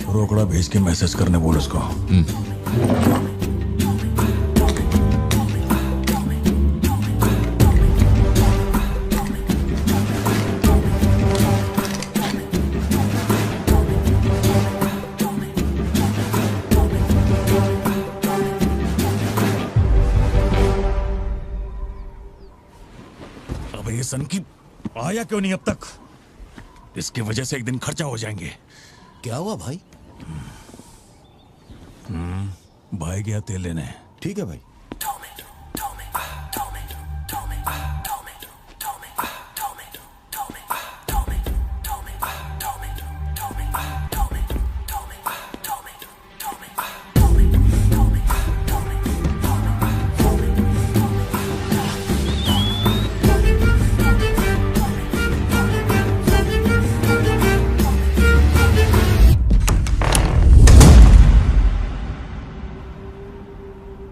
रोकड़ा भेज के मैसेज करने बोल उसको। अबे ये सन की आया क्यों नहीं अब तक? इसकी वजह से एक दिन खर्चा हो जाएंगे। क्या हुआ भाई? भाई गया तेल लेने। ठीक है भाई।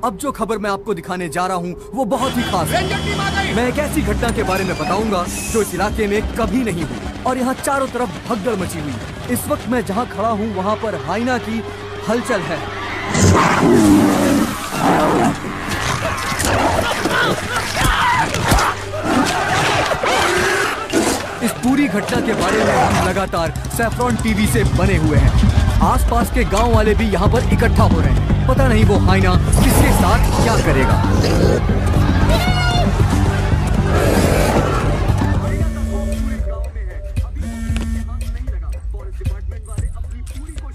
अब जो खबर मैं आपको दिखाने जा रहा हूँ वो बहुत ही खास है। मैं एक ऐसी घटना के बारे में बताऊंगा जो इस इलाके में कभी नहीं हुई और यहाँ चारों तरफ भगदड़ मची हुई है। इस वक्त मैं जहाँ खड़ा हूँ वहाँ पर हाइना की हलचल है। इस पूरी घटना के बारे में हम लगातार सैफ्रॉन टीवी से बने हुए हैं। आसपास के गांव वाले भी यहाँ पर इकट्ठा हो रहे हैं। पता नहीं वो हाइना किसके साथ क्या करेगा।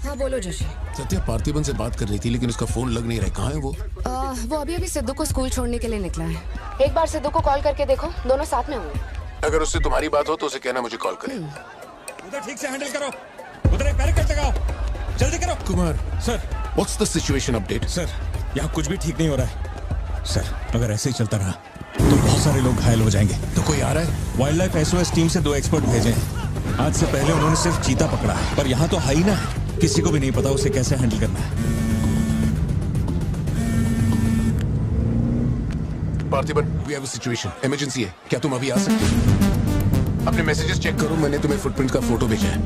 हाँ बोलो जोशी। सत्या पार्थिबन से बात कर रही थी लेकिन उसका फोन लग नहीं रहा है। कहाँ है वो? वो अभी सिद्धू को स्कूल छोड़ने के लिए निकला है। एक बार सिद्धू को कॉल करके देखो, दोनों साथ में होंगे। अगर उससे तुम्हारी बात हो तो उसे कहना मुझे कॉल करे। उधर ठीक से हैंडल करो, उधर एक बैरिकेड लगाओ, जल्दी करो। Kumar sir, what's the situation update? Sir यहाँ कुछ भी ठीक नहीं हो रहा है। सर अगर ऐसे ही चलता रहा तो बहुत सारे लोग घायल हो जाएंगे। तो कोई आ रहा है? वाइल्ड लाइफ SOS टीम से 2 एक्सपर्ट भेजे हैं। आज से पहले उन्होंने सिर्फ चीता पकड़ा है, पर यहाँ तो हाइना है, किसी को भी नहीं पता उसे कैसे हैंडल करना है। Parthiban, we have a situation, emergency है। क्या तुम अभी आ सकते हो? अपने मैसेजेस चेक करो, मैंने तुम्हें फुटप्रिंट का फोटो भेजा है।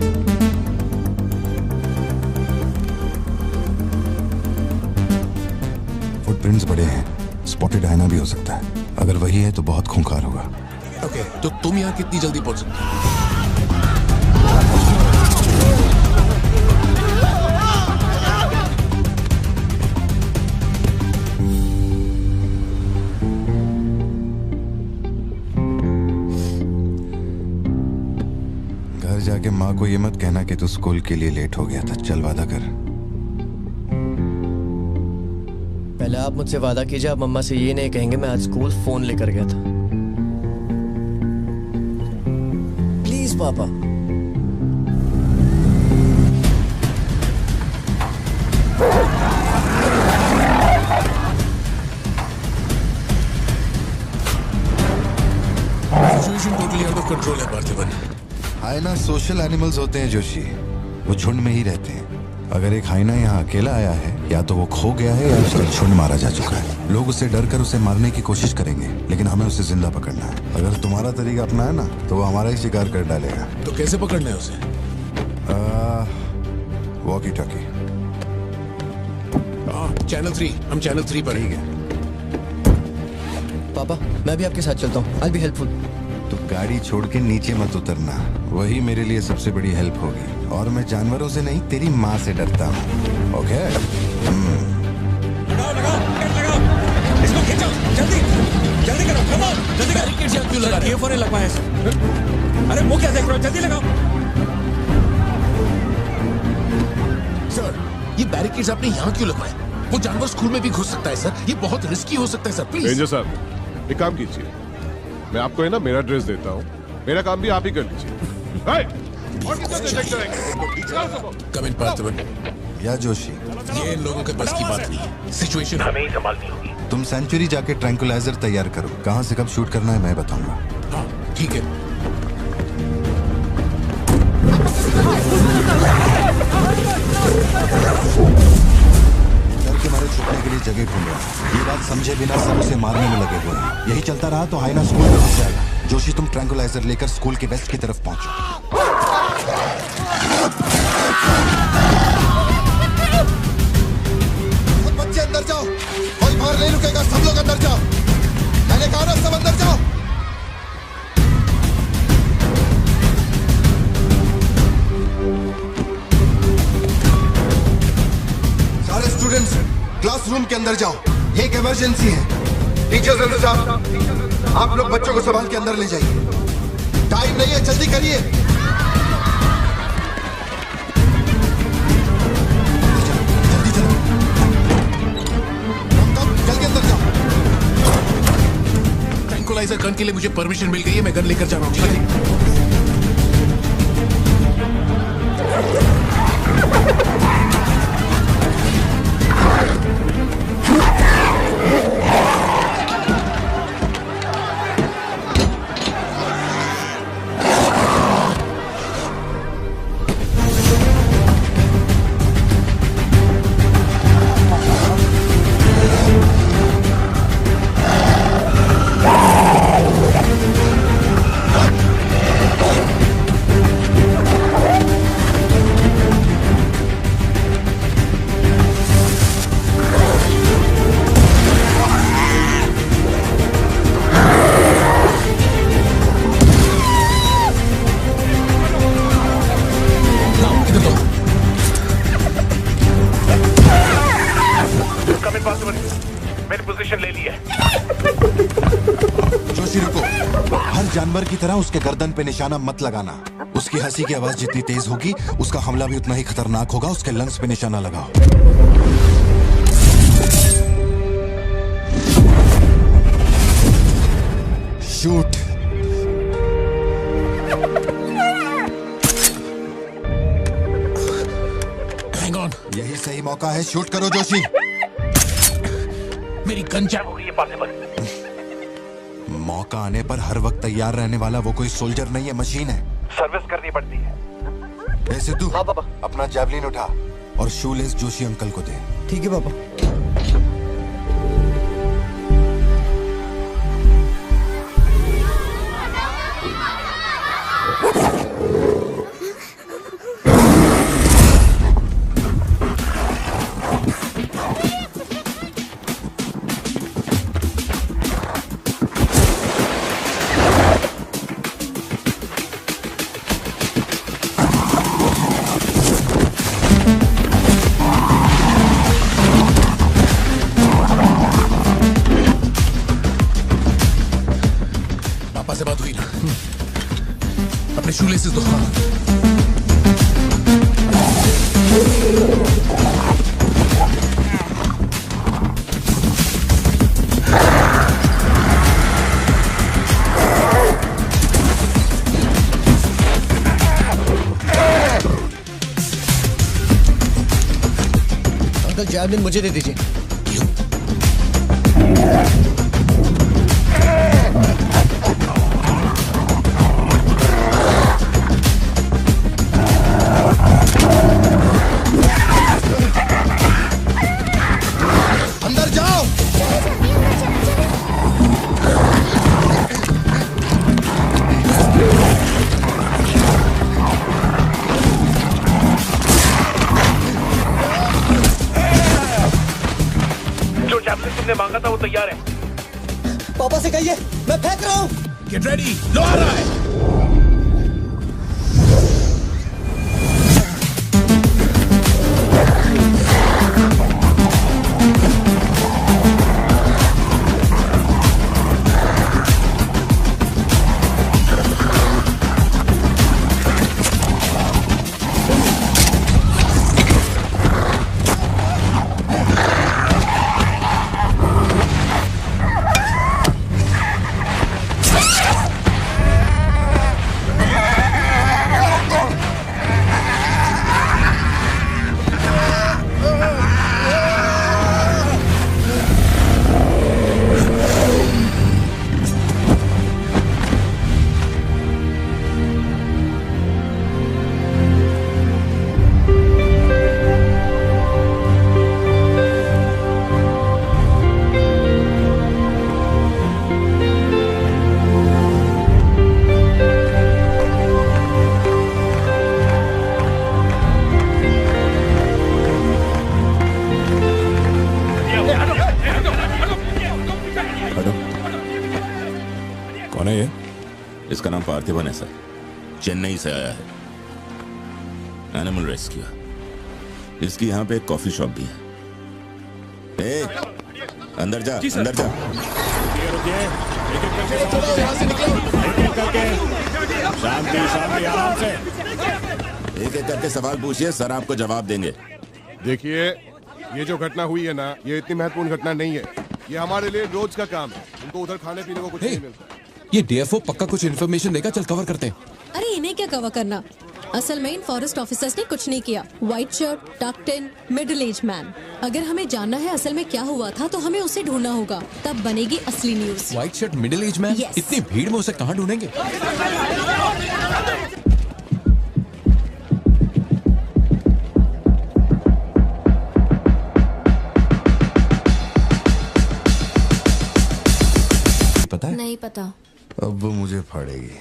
फुटप्रिंट्स बड़े हैं, स्पॉटेड हाइना भी हो सकता है। अगर वही है तो बहुत खूंखार होगा। ओके, तो तुम यहाँ कितनी जल्दी पहुंच सकते हो? घर जाके माँ को ये मत कहना कि तू स्कूल के लिए लेट हो गया था। चल वादा कर। पहले आप मुझसे वादा कीजिए, आप मम्मा से ये नहीं कहेंगे मैं आज स्कूल फोन लेकर गया था। प्लीज पापा। Situation totally out of control है पार्थिबन। हाइना सोशल एनिमल्स होते हैं जोशी, वो झुंड में ही रहते हैं। अगर एक हाइना यहाँ अकेला आया है, या तो वो खो गया है या उसका झुंड मारा जा चुका है। लोग उससे डर कर उसे मारने की कोशिश करेंगे, लेकिन हमें उसे जिंदा पकड़ना है। अगर तुम्हारा तरीका अपनाया ना तो वो हमारा ही शिकार कर डालेगा। तो कैसे पकड़ना है उसे? Walkie talkie. चैनल 3, हम चैनल 3 पर। ठीक है पापा, मैं भी आपके साथ चलता हूँ। I'll be helpful। तो गाड़ी छोड़ के नीचे मत उतरना, वही मेरे लिए सबसे बड़ी हेल्प होगी। और मैं जानवरों से नहीं, तेरी माँ से डरता हूँ। ओके? लगाओ लगाओ, लगाओ, इसको खींचो, जल्दी जल्दी करो, कम ऑन, जल्दी करो। बैरिकेड क्यों लगा रहे हो? ये लगवाया है। अरे वो क्या देख रहे हो, जल्दी लगाओ। सर, ये बैरिकेड्स आपने यहाँ क्यों लगवाए? वो जानवर स्कूल में भी घुस सकता है सर, ये बहुत रिस्की हो सकता है सर, प्लीज। रेंजर साहब, एक काम कीजिए, मैं आपको है ना मेरा ड्रेस देता हूँ, मेरा काम भी आप ही कर लीजिए। कम इन पार्थिबन। या जोशी, ये इन लोगों के बस की बात नहीं है, सिचुएशन हमें ही संभालनी होगी। तुम सेंचुरी जाके ट्रैंकुलाइजर तैयार करो। कहाँ से कब शूट करना है मैं बताऊंगा। हाँ ठीक है। डर के मारे छुपने के लिए जगह ढूंढ रहा है। ये बात समझे बिना सब उसे मारने में लगे हुए हैं। यही चलता रहा तो हाइना स्कूल में घुस जाएगा। जोशी, तुम ट्रैंकुलाइजर लेकर स्कूल के वेस्ट की तरफ पहुंचो। बच्चे अंदर जाओ, कोई बाहर नहीं रुकेगा, सब लोग अंदर जाओ। मैंने कहा ना, सब अंदर जाओ। सारे स्टूडेंट्स क्लासरूम के अंदर जाओ, एक इमरजेंसी है। टीचर्स अंदर जाओ, आप लोग बच्चों को संभाल के अंदर ले जाइए। टाइम नहीं है, जल्दी करिए। जल्दी चलो, जल्दी अंदर जाओ। ट्रैंकुलाइजर गन के लिए मुझे परमिशन मिल गई है, मैं गन लेकर जा रहा हूँ, ठीक है? जानवर की तरह उसके गर्दन पे निशाना मत लगाना। उसकी हंसी की आवाज जितनी तेज होगी, उसका हमला भी उतना ही खतरनाक होगा। उसके लंग्स पे निशाना लगाओ। शूट। हैंग ऑन, यही सही मौका है, शूट करो जोशी। मेरी गन जैम हो गई है पॉसिबल। मौका आने पर हर वक्त तैयार रहने वाला वो कोई सोल्जर नहीं है, मशीन है। सर्विस करनी पड़ती है। ए सिद्धू, हाँ पापा। अपना जैवलिन उठा और शूलेस जोशी अंकल को दे। ठीक है पापा। से बात हुई ना? अपने शूलेसेस दो। अंकल जैवलिन मुझे दे दीजिए। मांगा था वो तैयार है। पापा से कहिए मैं फेंक रहा हूँ। गेट रेडी, लो आ रहा है। इसका नाम पार्थिवन है सर, चेन्नई से आया है, एनिमल रेस्क्यू। इसकी यहाँ पे एक कॉफी शॉप भी है। ए, अंदर जा, अंदर जा। शांति शांति, आराम से। एक एक करके सवाल पूछिए, सर आपको जवाब देंगे। देखिए, ये जो घटना हुई है ना, ये इतनी महत्वपूर्ण घटना नहीं है। ये हमारे लिए रोज का काम है। उनको उधर खाने पीने को कुछ नहीं मिलता। ये डीएफओ पक्का कुछ इन्फॉर्मेशन देगा, चल कवर करते हैं। अरे इन्हें क्या कवर करना, असल में इन फॉरेस्ट ऑफिसर्स ने कुछ नहीं किया। व्हाइट शर्ट, टक्ड इन, मिडिल एज मैन। अगर हमें जानना है असल में क्या हुआ था तो हमें उसे ढूंढना होगा, तब बनेगी असली news. White shirt, middle age man, इतनी भीड़ में उसे कहाँ ढूंढेंगे? पता है? नहीं पता। अब वो मुझे फाड़ेगी।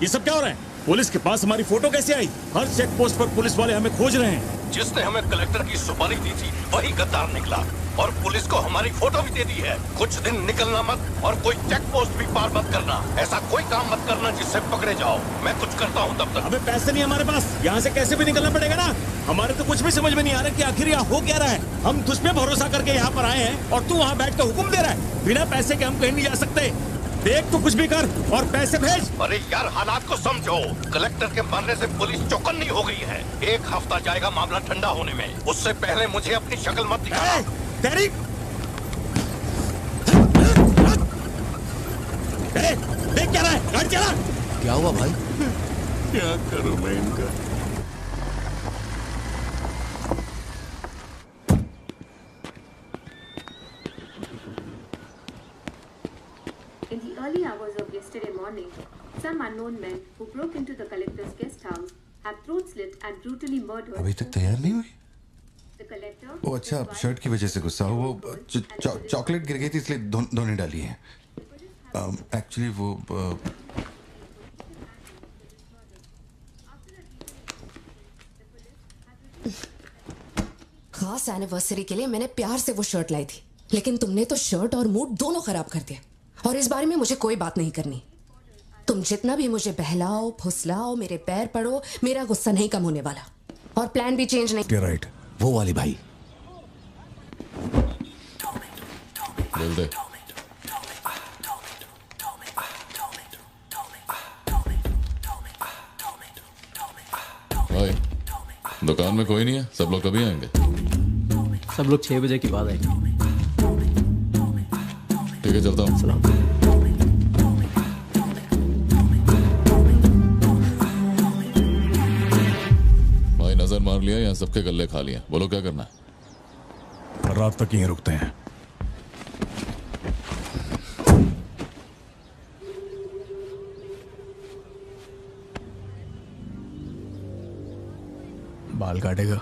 ये सब क्या हो रहा है? पुलिस के पास हमारी फोटो कैसे आई? हर चेक पोस्ट पर पुलिस वाले हमें खोज रहे हैं। जिसने हमें कलेक्टर की सुपारी दी थी वही गद्दार निकला और पुलिस को हमारी फोटो भी दे दी है। कुछ दिन निकलना मत और कोई चेक पोस्ट भी पार मत करना। ऐसा कोई काम मत करना जिससे पकड़े जाओ। मैं कुछ करता हूँ तब तक। अबे पैसे नहीं हमारे पास, यहाँ से कैसे भी निकलना पड़ेगा ना। हमारे तो कुछ भी समझ में नहीं आ रहा कि आखिर यहाँ हो क्या रहा है। हम तुझ पे भरोसा करके यहाँ पर आए हैं और तू वहाँ बैठ के हुक्म दे रहा है। बिना पैसे के हम कहीं नहीं जा सकते। देख तो कुछ भी कर और पैसे भेज। अरे यार, हालात को समझो। कलेक्टर के मरने से पुलिस चौकन्नी हो गई है। 1 हफ्ता जाएगा मामला ठंडा होने में। उससे पहले मुझे अपनी शक्ल मत दिखाना। तेरी देख क्या रहा है? गाड़ी चला। क्या हुआ भाई? क्या करूं मैं इनका? In the early hours of yesterday morning, some unknown men who broke into the collector's guest house have throat slit and brutally murdered. अभी तक तैयार नहीं हुई? The collector. वो अच्छा, शर्ट की वजह से गुस्सा हो। वो चॉकलेट गिर गई थी इसलिए धोने डाली है। एक्चुअली वो खास एनिवर्सरी के लिए मैंने प्यार से वो शर्ट लाई थी, लेकिन तुमने तो शर्ट और मूड दोनों खराब कर दिया। और इस बारे में मुझे कोई बात नहीं करनी। तुम जितना भी मुझे बहलाओ फुसलाओ, मेरे पैर पड़ो, मेरा गुस्सा नहीं कम होने वाला और प्लान भी चेंज नहीं। राइट, वो वाली भाई। बोल दे। भाई, दुकान में कोई नहीं है, सब लोग कभी आएंगे? सब लोग 6 बजे के बाद आएंगे। ठीक है, चलता हूँ। भाई नजर मार लिया, यहाँ सबके गल्ले खा लिया। बोलो क्या करना है? रात तक यहीं रुकते हैं। बाल काटेगा?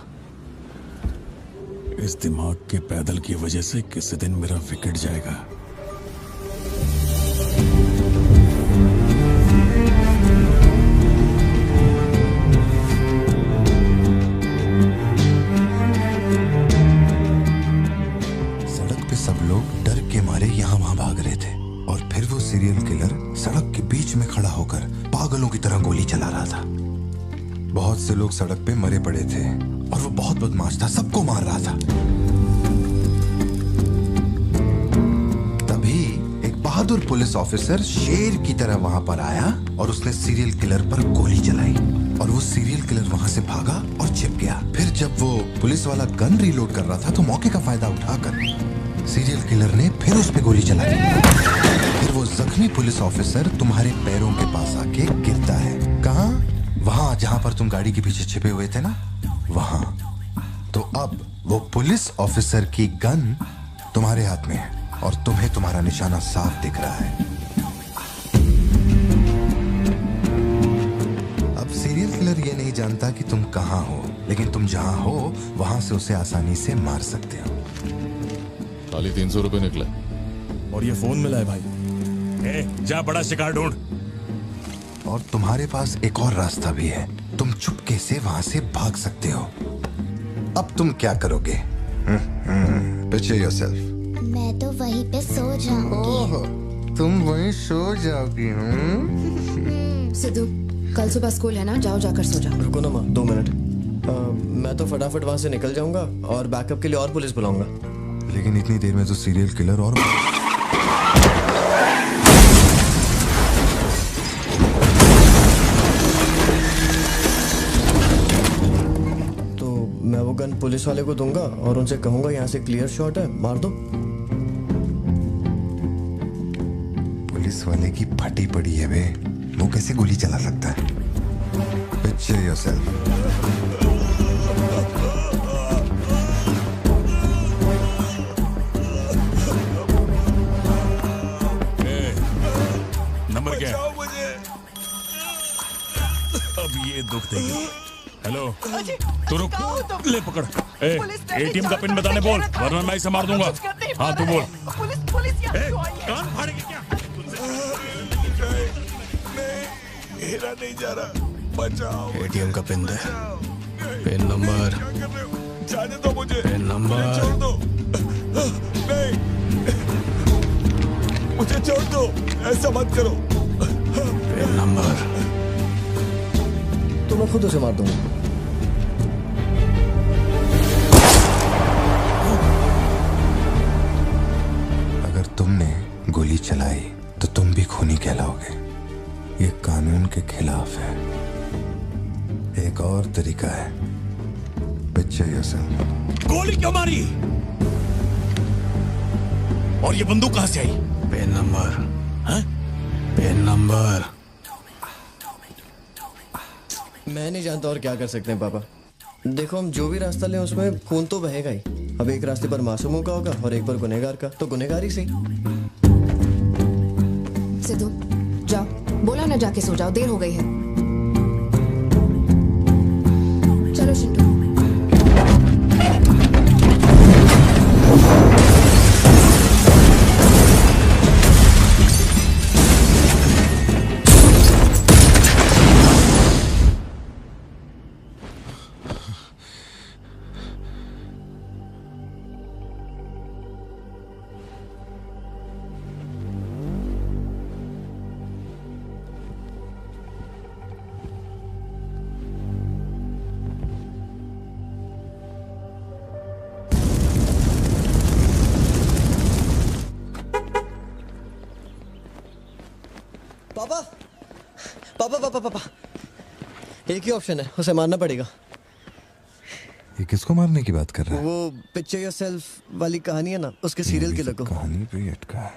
इस दिमाग के पैदल की वजह से किसी दिन मेरा विकेट जाएगा। सड़क पे सब लोग डर के मारे यहाँ वहाँ भाग रहे थे और फिर वो सीरियल किलर सड़क के बीच में खड़ा होकर पागलों की तरह गोली चला रहा था। बहुत से लोग सड़क पे मरे पड़े थे और वो बहुत बदमाश था, सबको मार रहा था। तभी एक बहादुर पुलिस ऑफिसर शेर की तरह वहां पर आया और उसने सीरियल किलर पर गोली चलाई और वो सीरियल किलर वहां से भागा और छिप गया। फिर जब वो पुलिस वाला गन रीलोड कर रहा था तो मौके का फायदा उठाकर सीरियल किलर ने फिर उस पे गोली चलाई। फिर वो जख्मी पुलिस ऑफिसर तुम्हारे पैरों के पास आके गिरता है। कहाँ? वहां जहां पर तुम गाड़ी के पीछे छिपे हुए थे ना, वहां। तो अब वो पुलिस ऑफिसर की गन तुम्हारे हाथ में है और तुम्हें तुम्हारा निशाना साफ दिख रहा है। अब सीरियल किलर ये नहीं जानता कि तुम कहां हो, लेकिन तुम जहां हो वहां से उसे आसानी से मार सकते हो। खाली 300 रुपए निकले और ये फोन मिला है भाई। जा बड़ा शिकार ढूंढ। और तुम्हारे पास एक और रास्ता भी है, तुम चुपके से वहां से भाग सकते हो। अब तुम क्या करोगे? Picture yourself. मैं तो वहीं पे सो जाऊंगी। तुम वहीं सो जाओगी? सिद्धू, कल सुबह स्कूल है ना, जाओ जाकर सो जाओ। रुको ना माँ, 2 मिनट। मैं तो फटाफट वहां से निकल जाऊंगा और बैकअप के लिए और पुलिस बुलाऊंगा। लेकिन इतनी देर में तो सीरियल किलर और तो मैं वो गन पुलिस वाले को दूंगा और उनसे कहूंगा यहाँ से क्लियर शॉट है, मार दो। पुलिस वाले की फटी पड़ी है बे, वो कैसे गोली चला सकता है? Picture yourself. नंबर क्या है? अब ये दुख देगी। हेलो, तू रुक, ले पकड़। एटीएम का पिन बताने बोल, वरना मैं इसे मार दूंगा। हाँ तू बोल। कान फाड़ेगी क्या? मेरा नहीं जा रहा, बचाओ। एटीएम का पिन दे। Pin number. जाने दो मुझे। Pin number. छोड़ दो। नहीं, मुझे छोड़ दो, ऐसा मत करो। Pin number. तो मैं खुद उसे मार दूंगा। अगर तुमने गोली चलाई तो तुम भी खूनी कहलाओगे। ये कानून के खिलाफ है। एक और तरीका है। Picture yourself. गोली क्यों मारी? और ये बंदूक कहां से आई? Pin number. हाँ? Pin number. मैं नहीं जानता और क्या कर सकते हैं पापा। देखो, हम जो भी रास्ता लें उसमें खून तो बहेगा ही। अब एक रास्ते पर मासूमों का होगा और एक पर गुनहगार का, तो गुनहगार ही सही। सिद्धू, जाओ, बोला ना जाके सो जाओ, देर हो गई है। चलो शिंटू। पापा पापा पापा पापा, एक ही ऑप्शन है, उसे मारना पड़ेगा। ये किसको मारने की बात कर रहा है? वो पिक्चर योरसेल्फ वाली कहानी है ना, उसके सीरियल किलर को। कहानी पे ही अटका है।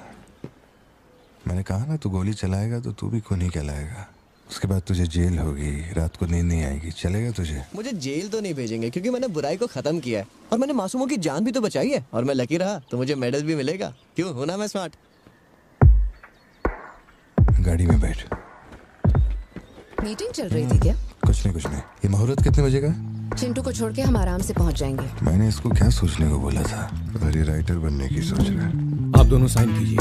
मैंने कहा ना, तू गोली चलाएगा तो तू भी खूनी कहलाएगा। उसके बाद तुझे जेल होगी, रात को नींद नहीं आएगी। चलेगा तुझे? मुझे जेल तो नहीं भेजेंगे, क्योंकि मैंने बुराई को खत्म किया है और मैंने मासूमों की जान भी तो बचाई है। और मैं लकी रहा तो मुझे मेडल भी मिलेगा। क्यों, हूं ना मैं स्मार्ट? गाड़ी में बैठ। मीटिंग चल रही थी क्या? कुछ नहीं। ये मुहूर्त कितने बजे का? चिंटू को छोड़ के हम आराम से पहुंच जाएंगे। मैंने इसको क्या सोचने को बोला था? अरे राइटर बनने की सोच रहा है। आप दोनों साइन कीजिए।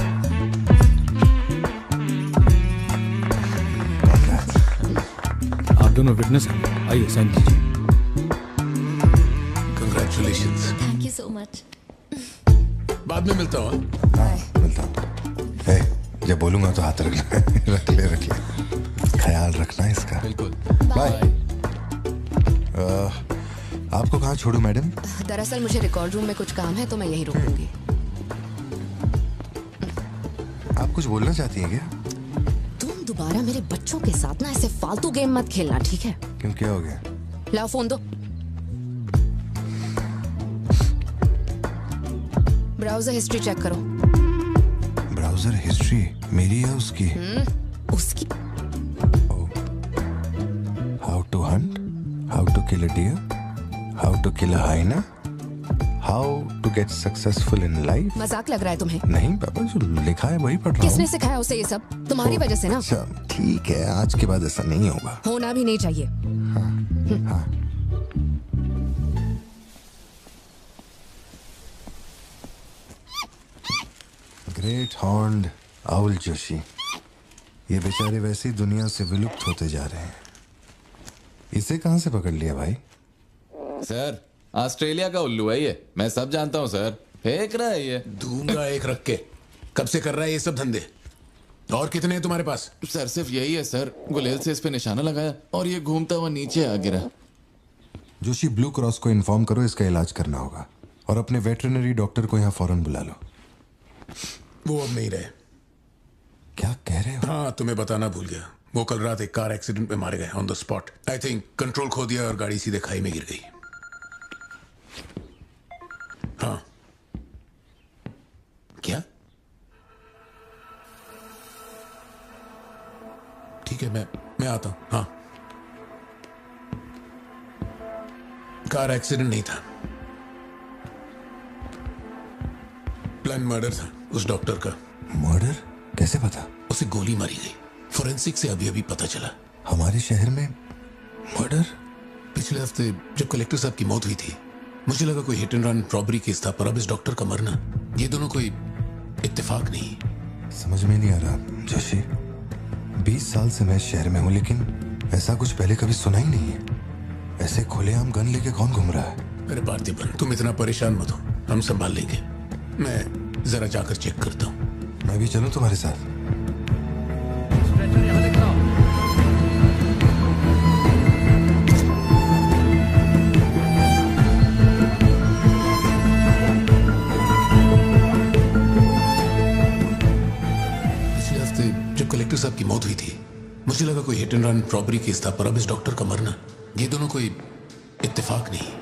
आप दोनों विटनेस हैं, आइए साइन कीजिए। Congratulations. Thank you so much. बाद में मिलता हूँ। मिलता हूँ। जब बोलूंगा तो हाथ रख ले। रख ले। ख्याल रखना इसका। बिल्कुल। बाय। आपको कहाँ छोड़ूं मैडम? दरअसल मुझे रिकॉर्ड रूम में कुछ काम है तो मैं यहीं रुकूंगी। आप कुछ बोलना चाहती हैं क्या? तुम दोबारा मेरे बच्चों के साथ ना ऐसे फालतू गेम मत खेलना, ठीक है? क्यों, क्या हो गया? लाओ फोन दो। ब्राउजर हिस्ट्री चेक करो। ब्राउजर हिस्ट्री मेरी या उसकी? उसकी। How to hunt, how to kill a deer, how to kill a hyena, how to get successful in life. मजाक लग रहा है तुम्हें? नहीं पापा, जो लिखा है वही पढ़ रहा हूँ। किसने सिखाया उसे ये सब? तुम्हारी वजह से ना। अच्छा ठीक है, आज के बाद ऐसा नहीं होगा। होना भी नहीं चाहिए। हाँ। ग्रेट हॉर्न्ड आउल जोशी, ये बेचारे वैसी दुनिया से विलुप्त होते जा रहे हैं। इसे कहां से पकड़ लिया भाई? सर, ऑस्ट्रेलिया का उल्लू है ये, मैं सब जानता हूं सर। फेंक रहा है ये। दूंगा एक रख के। कब से कर रहा है ये सब धंधे? और कितने हैं तुम्हारे पास? सर सिर्फ यही है सर। गुलेल से इस पे निशाना लगाया और ये घूमता हुआ नीचे आ गिरा। जोशी, ब्लू क्रॉस को इन्फॉर्म करो, इसका इलाज करना होगा। और अपने वेटरनरी डॉक्टर को यहाँ फौरन बुला लो। वो अब नहीं रहे। क्या कह रहे हो? हाँ, तुम्हें बताना भूल गया। वो कल रात एक कार एक्सीडेंट में मारे गए on the spot. I think control खो दिया और गाड़ी सीधे खाई में गिर गई। हाँ। क्या? ठीक है, मैं आता हूं। हाँ, कार एक्सीडेंट नहीं था, प्लान मर्डर था उस डॉक्टर का। मर्डर? कैसे पता? उसे गोली मारी गई। फोरेंसिक से अभी अभी पता चला। हमारे शहर में मर्डर? पिछले हफ्ते जब कलेक्टर साहब की मौत हुई थी, मुझे लगा कोई hit and run robbery case था, पर अब इस डॉक्टर का मरना, ये दोनों कोई इत्तेफाक नहीं। समझ में नहीं आ रहा जोशी। 20 साल से मैं इस शहर में हूँ, लेकिन ऐसा कुछ पहले कभी सुना ही नहीं है। ऐसे खुलेआम गन लेके कौन घूम रहा है? अरे पार्थिबन, तुम इतना परेशान मत हो, हम संभाल लेंगे। मैं जरा जाकर चेक करता हूँ। मैं भी चलूं तुम्हारे साथ? पिछले हफ्ते जब कलेक्टर साहब की मौत हुई थी, मुझे लगा कोई hit and run robbery case था, पर अब इस डॉक्टर का मरना, ये दोनों कोई इत्तेफाक नहीं।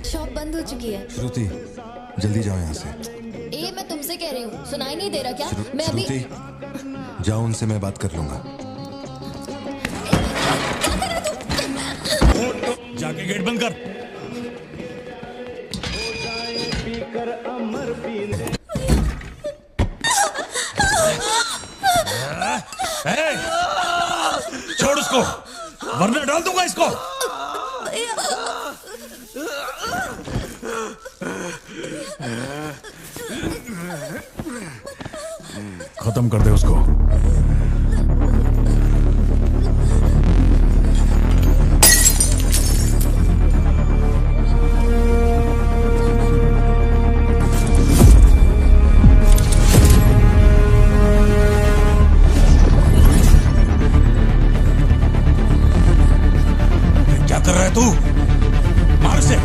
शॉप बंद हो चुकी है। श्रुति, जल्दी जाओ यहाँ से। ए, मैं तुमसे कह रही हूँ, सुनाई नहीं दे रहा क्या? मैं अभी श्रुति, जाओ, उनसे मैं बात कर लूंगा। जाके गेट बंद कर। छोड़ उसको, वरना डाल दूंगा इसको। खत्म कर दे उसको। क्या कर रहा है तू? मार से।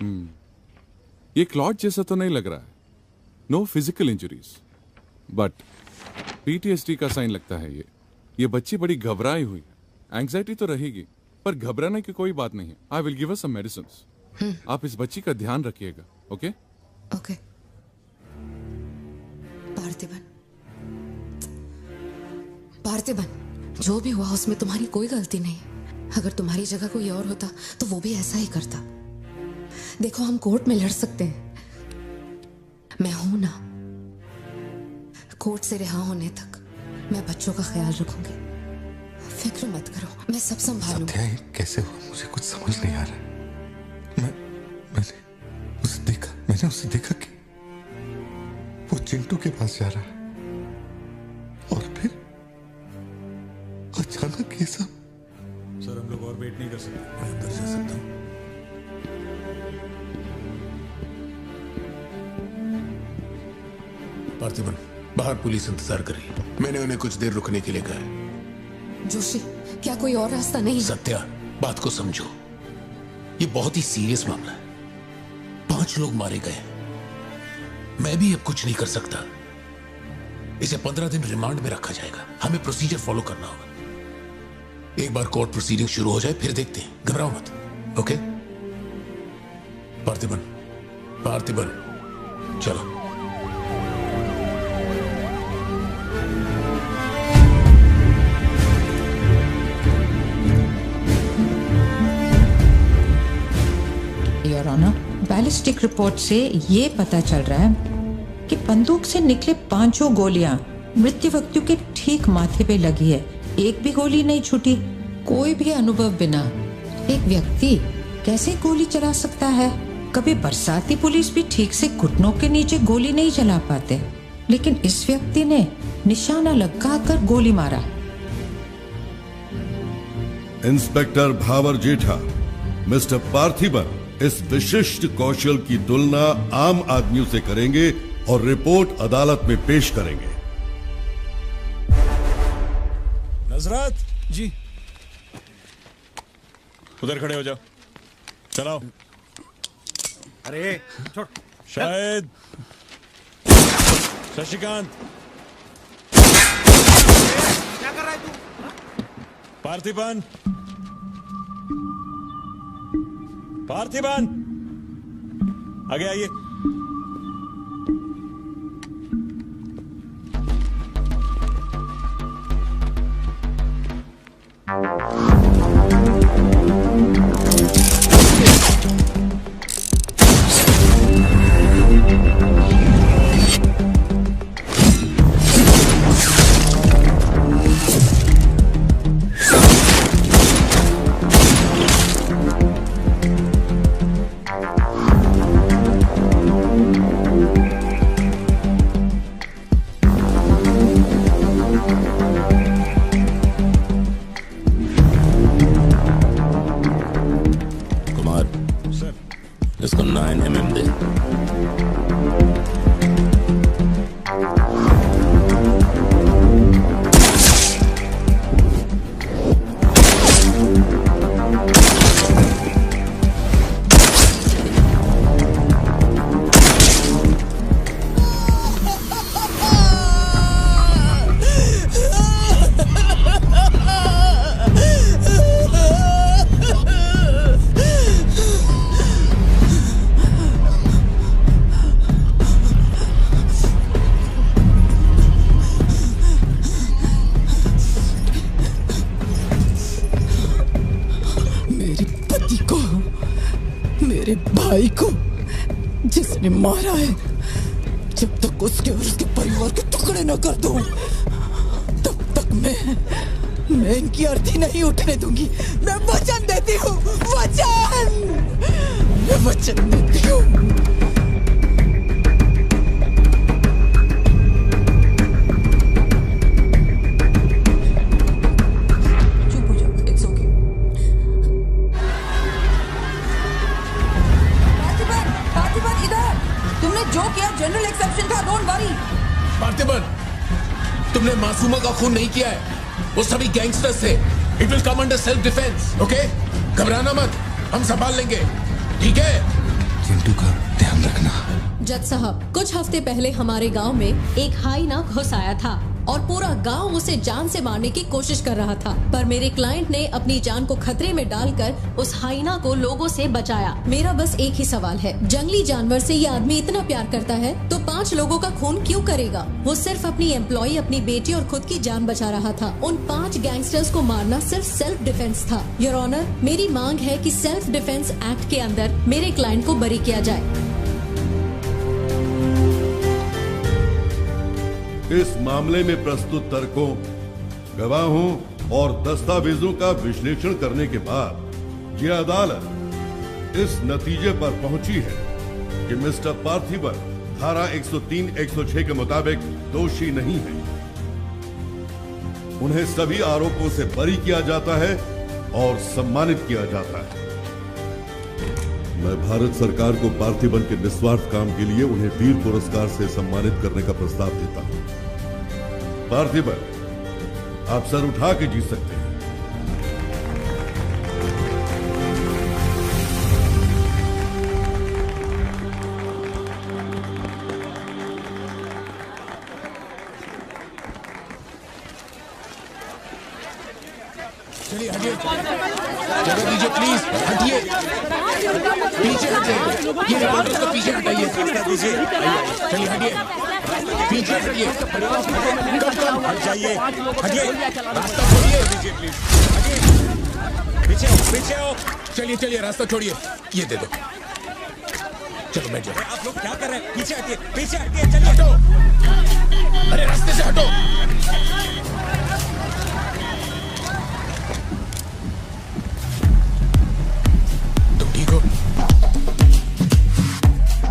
ये क्लॉट जैसा तो नहीं लग रहा है. No physical injuries, but PTSD का साइन लगता है ये. ये बच्ची बड़ी घबराई हुई है. एंग्जाइटी तो रहेगी, पर घबराने की कोई बात नहीं है. I will give her some medicines. आप इस बच्ची का ध्यान रखिएगा. Okay okay. पार्थिबन, जो भी हुआ उसमें तुम्हारी कोई गलती नहीं. अगर तुम्हारी जगह कोई और होता तो वो भी ऐसा ही करता. देखो, हम कोर्ट में लड़ सकते हैं, मैं हूं ना. कोर्ट से रिहा होने तक मैं बच्चों का ख्याल रखूंगी. फिक्र मत करो, मैं सब संभालूंगी. सत्या, ये कैसे हुआ मुझे कुछ समझ नहीं आ रहा. मैंने उसे देखा कि वो चिंटू के पास जा रहा है और फिर अचानक ये सब. सर, हम लोग और वेट नहीं कर सकते. मैं अंदर जा सकता हूँ? पार्थिबन, बाहर पुलिस इंतजार कर रही है. मैंने उन्हें कुछ देर रुकने के लिए कहा है. जोशी, क्या कोई और रास्ता नहीं? सत्या, बात को समझो. ये बहुत ही सीरियस मामला है. 5 लोग मारे गए. मैं भी अब कुछ नहीं कर सकता. इसे 15 दिन रिमांड में रखा जाएगा. हमें प्रोसीजर फॉलो करना होगा. एक बार कोर्ट प्रोसीडिंग शुरू हो जाए फिर देखते हैं. घबराओ मत. ओके? पार्थिबन, चलो. योर ऑनर, बैलिस्टिक रिपोर्ट से ये पता चल रहा है कि बंदूक से निकले 5 गोलियां मृत्यु व्यक्ति के ठीक माथे पे लगी है. एक भी गोली नहीं छूटी. कोई भी अनुभव बिना एक व्यक्ति कैसे गोली चला सकता है? कभी बरसाती पुलिस भी ठीक से घुटनों के नीचे गोली नहीं चला पाते, लेकिन इस व्यक्ति ने निशाना लगाकर गोली मारा. इंस्पेक्टर भावर जेठा, मिस्टर पार्थिबन इस विशिष्ट कौशल की तुलना आम आदमियों से करेंगे और रिपोर्ट अदालत में पेश करेंगे. नजरत जी, उधर खड़े हो जाओ. चलाओ. अरे छोड़. शायद शशिकांत. क्या कर रहा है तू? पार्थिबन, आगे आइए. इसको 9 mm दे. मेरे भाई को जिसने मारा है, जब तक उसके और उसके परिवार के टुकड़े न कर दूं, तब तक मैं इनकी अर्थी नहीं उठने दूंगी. मैं वचन देती हूँ, मैं वचन देती हूँ. जनरल एक्सेप्शन था, डोंट वरी. पार्थिबन, तुमने मासूमा का खून नहीं किया है. वो सभी गैंगस्टर्स थे. It will come under self defence. Okay? घबराना मत, हम संभाल लेंगे. ठीक है? अमजद साहब, कुछ हफ्ते पहले हमारे गांव में एक हाइना घुस आया था और पूरा गांव उसे जान से मारने की कोशिश कर रहा था, पर मेरे क्लाइंट ने अपनी जान को खतरे में डालकर उस हाइना को लोगों से बचाया। मेरा बस एक ही सवाल है, जंगली जानवर से ये आदमी इतना प्यार करता है तो 5 लोगों का खून क्यों करेगा? वो सिर्फ अपनी एम्प्लॉय, अपनी बेटी और खुद की जान बचा रहा था। उन 5 गैंगस्टर्स को मारना सिर्फ सेल्फ डिफेंस था। योर ऑनर, मेरी मांग है कि सेल्फ डिफेंस एक्ट के अंदर मेरे क्लाइंट को बरी किया जाए। इस मामले में प्रस्तुत तर्कों, गवाहों और दस्तावेजों का विश्लेषण करने के बाद यह अदालत इस नतीजे पर पहुंची है कि मिस्टर पार्थिबन धारा 103-106 के मुताबिक दोषी नहीं है। उन्हें सभी आरोपों से बरी किया जाता है और सम्मानित किया जाता है। मैं भारत सरकार को पार्थिबन के निस्वार्थ काम के लिए उन्हें वीर पुरस्कार से सम्मानित करने का प्रस्ताव देता हूं। पार्थिबन, आप सर उठा के जी सकते हैं। चलिए हटिए, जगह दीजिए प्लीज, हटिए, पीछे हट जाइए, ये रिपोर्टर्स को पीछे हटाइए, चलिए हटिए, पीछे हटिए, हट जाइए, हटिए, रास्ता छोड़िए, दीजिए प्लीज, हटिए, पीछे आओ, पीछे आओ, चलिए चलिए, रास्ता छोड़िए, ये दे दो, चलो बैठ जाओ। आप लोग क्या कर रहे हैं? पीछे हटिए, चलिए, हटो, अरे रास्ते से हटो।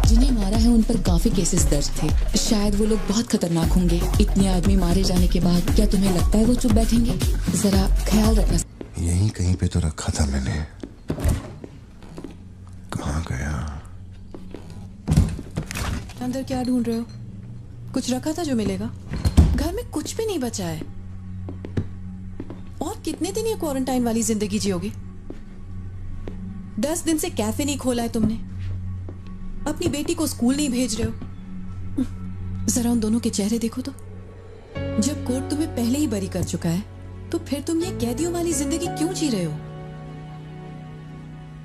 जिन्हें मारा है उन पर काफी केसेस दर्ज थे। शायद वो लोग बहुत खतरनाक होंगे। इतने आदमी मारे जाने के बाद क्या तुम्हें लगता है वो चुप बैठेंगे? जरा ख्याल रखना। यहीं कहीं पे तो रखा था मैंने, कहाँ गया? अंदर क्या ढूंढ रहे हो? कुछ रखा था जो मिलेगा? घर में कुछ भी नहीं बचा है। और कितने दिन ये क्वारंटाइन वाली जिंदगी जियोगी? 10 दिन से कैफे नहीं खोला है तुमने, अपनी बेटी को स्कूल नहीं भेज रहे हो। जरा उन दोनों के चेहरे देखो तो। जब कोर्ट तुम्हें पहले ही बरी कर चुका है तो फिर तुम ये कैदियों वाली जिंदगी क्यों जी रहे हो?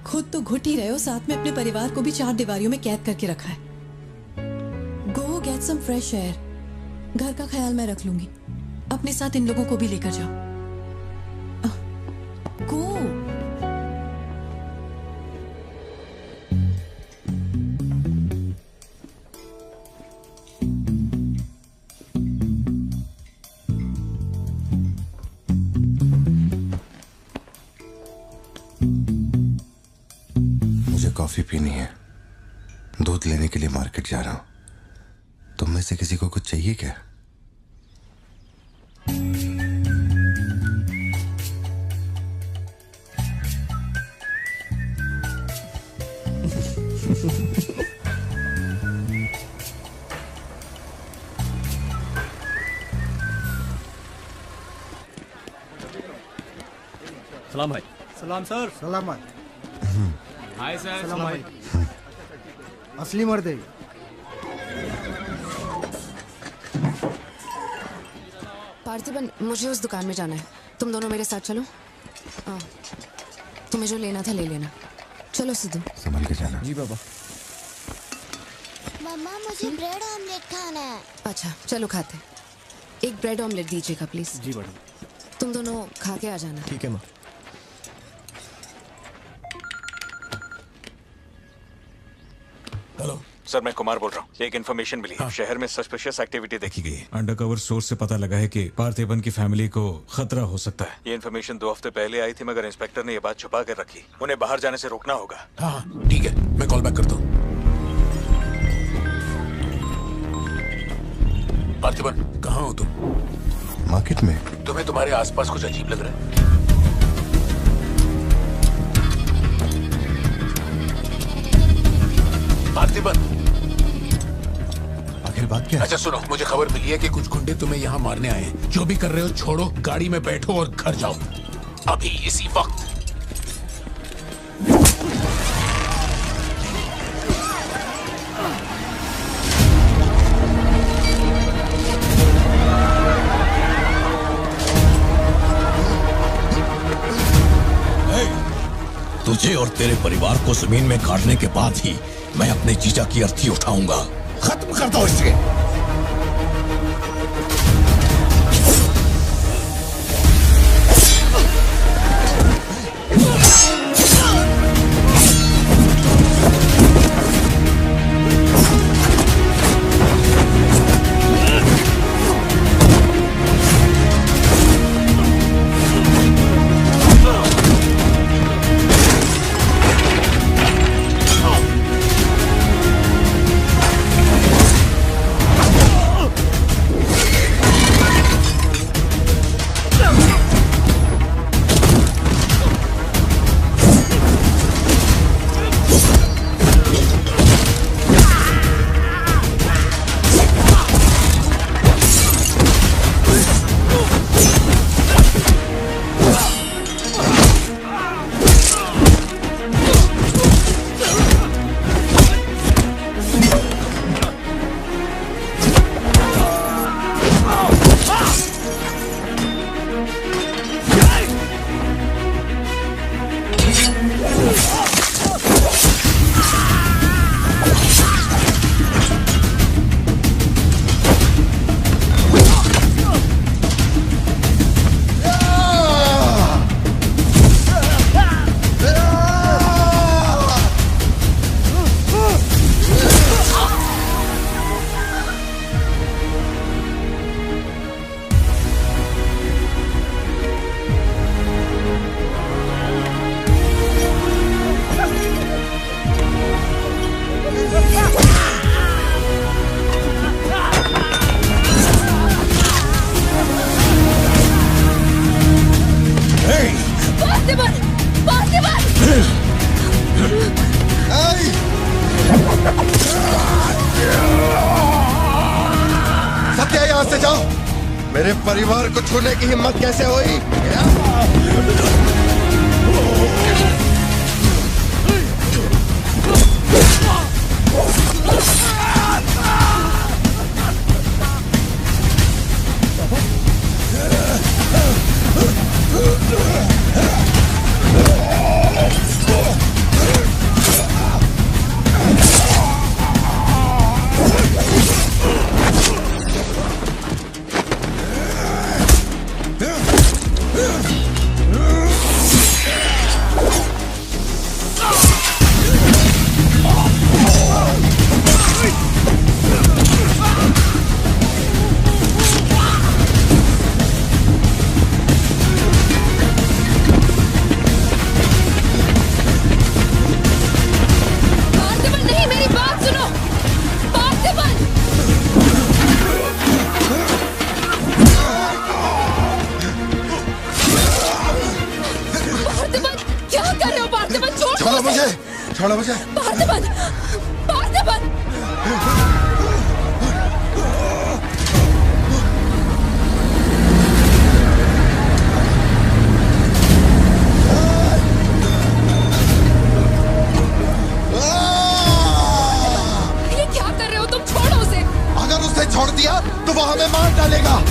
खुद तो घुट ही रहे हो, साथ में अपने परिवार को भी 4 दीवारियों में कैद करके रखा है। Go get some fresh air. घर का ख्याल मैं रख लूंगी। अपने साथ इन लोगों को भी लेकर जाओ। गो। कॉफी पीनी है, दूध लेने के लिए मार्केट जा रहा हूं। तुम में से किसी को कुछ चाहिए क्या? सलाम भाई। सलाम सर। सलामत। Hi sir. सलाम भाई। असली मर्द है। पार्थिबन, मुझे उस दुकान में जाना है, तुम दोनों मेरे साथ चलो। तुम्हें जो लेना था ले लेना। चलो सिद्धू। संभल के जाना। जी बाबा। मम्मा मुझे ब्रेड ऑमलेट खाना है। अच्छा चलो खाते। एक ब्रेड ऑमलेट दीजिएगा प्लीज। जी मैडम। तुम दोनों खा के आ जाना। ठीक है माँ। हेलो सर, मैं कुमार बोल रहा हूँ। एक इन्फॉर्मेशन मिली है। शहर में सस्पिशियस एक्टिविटी देखी गई है। अंडरकवर सोर्स से पता लगा है कि पार्थिबन की फैमिली को खतरा हो सकता है। ये इन्फॉर्मेशन 2 हफ्ते पहले आई थी, मगर इंस्पेक्टर ने ये बात छुपा कर रखी। उन्हें बाहर जाने से रोकना होगा। हाँ ठीक है, मैं कॉल बैक करता हूँ। पार्थिबन, कहाँ हो तुम? मार्केट में। तुम्हें तुम्हारे आसपास कुछ अजीब लग रहा है? पार्थिबन, आखिर बात क्या है? अच्छा सुनो, मुझे खबर मिली है कि कुछ गुंडे तुम्हें यहाँ मारने आए हैं। जो भी कर रहे हो छोड़ो, गाड़ी में बैठो और घर जाओ अभी इसी वक्त। तुझे और तेरे परिवार को जमीन में गाड़ने के बाद ही मैं अपने जीजा की अर्थी उठाऊंगा। खत्म कर दो इसे। सत्या, यहाँ से जाओ। मेरे परिवार को छूने की हिम्मत कैसे हुई? छोड़ो मुझे। पार्थिबन, पार्थिबन। ये क्या कर रहे हो तुम? छोड़ो उसे। अगर उसे छोड़ दिया तो वो हमें मार डालेगा।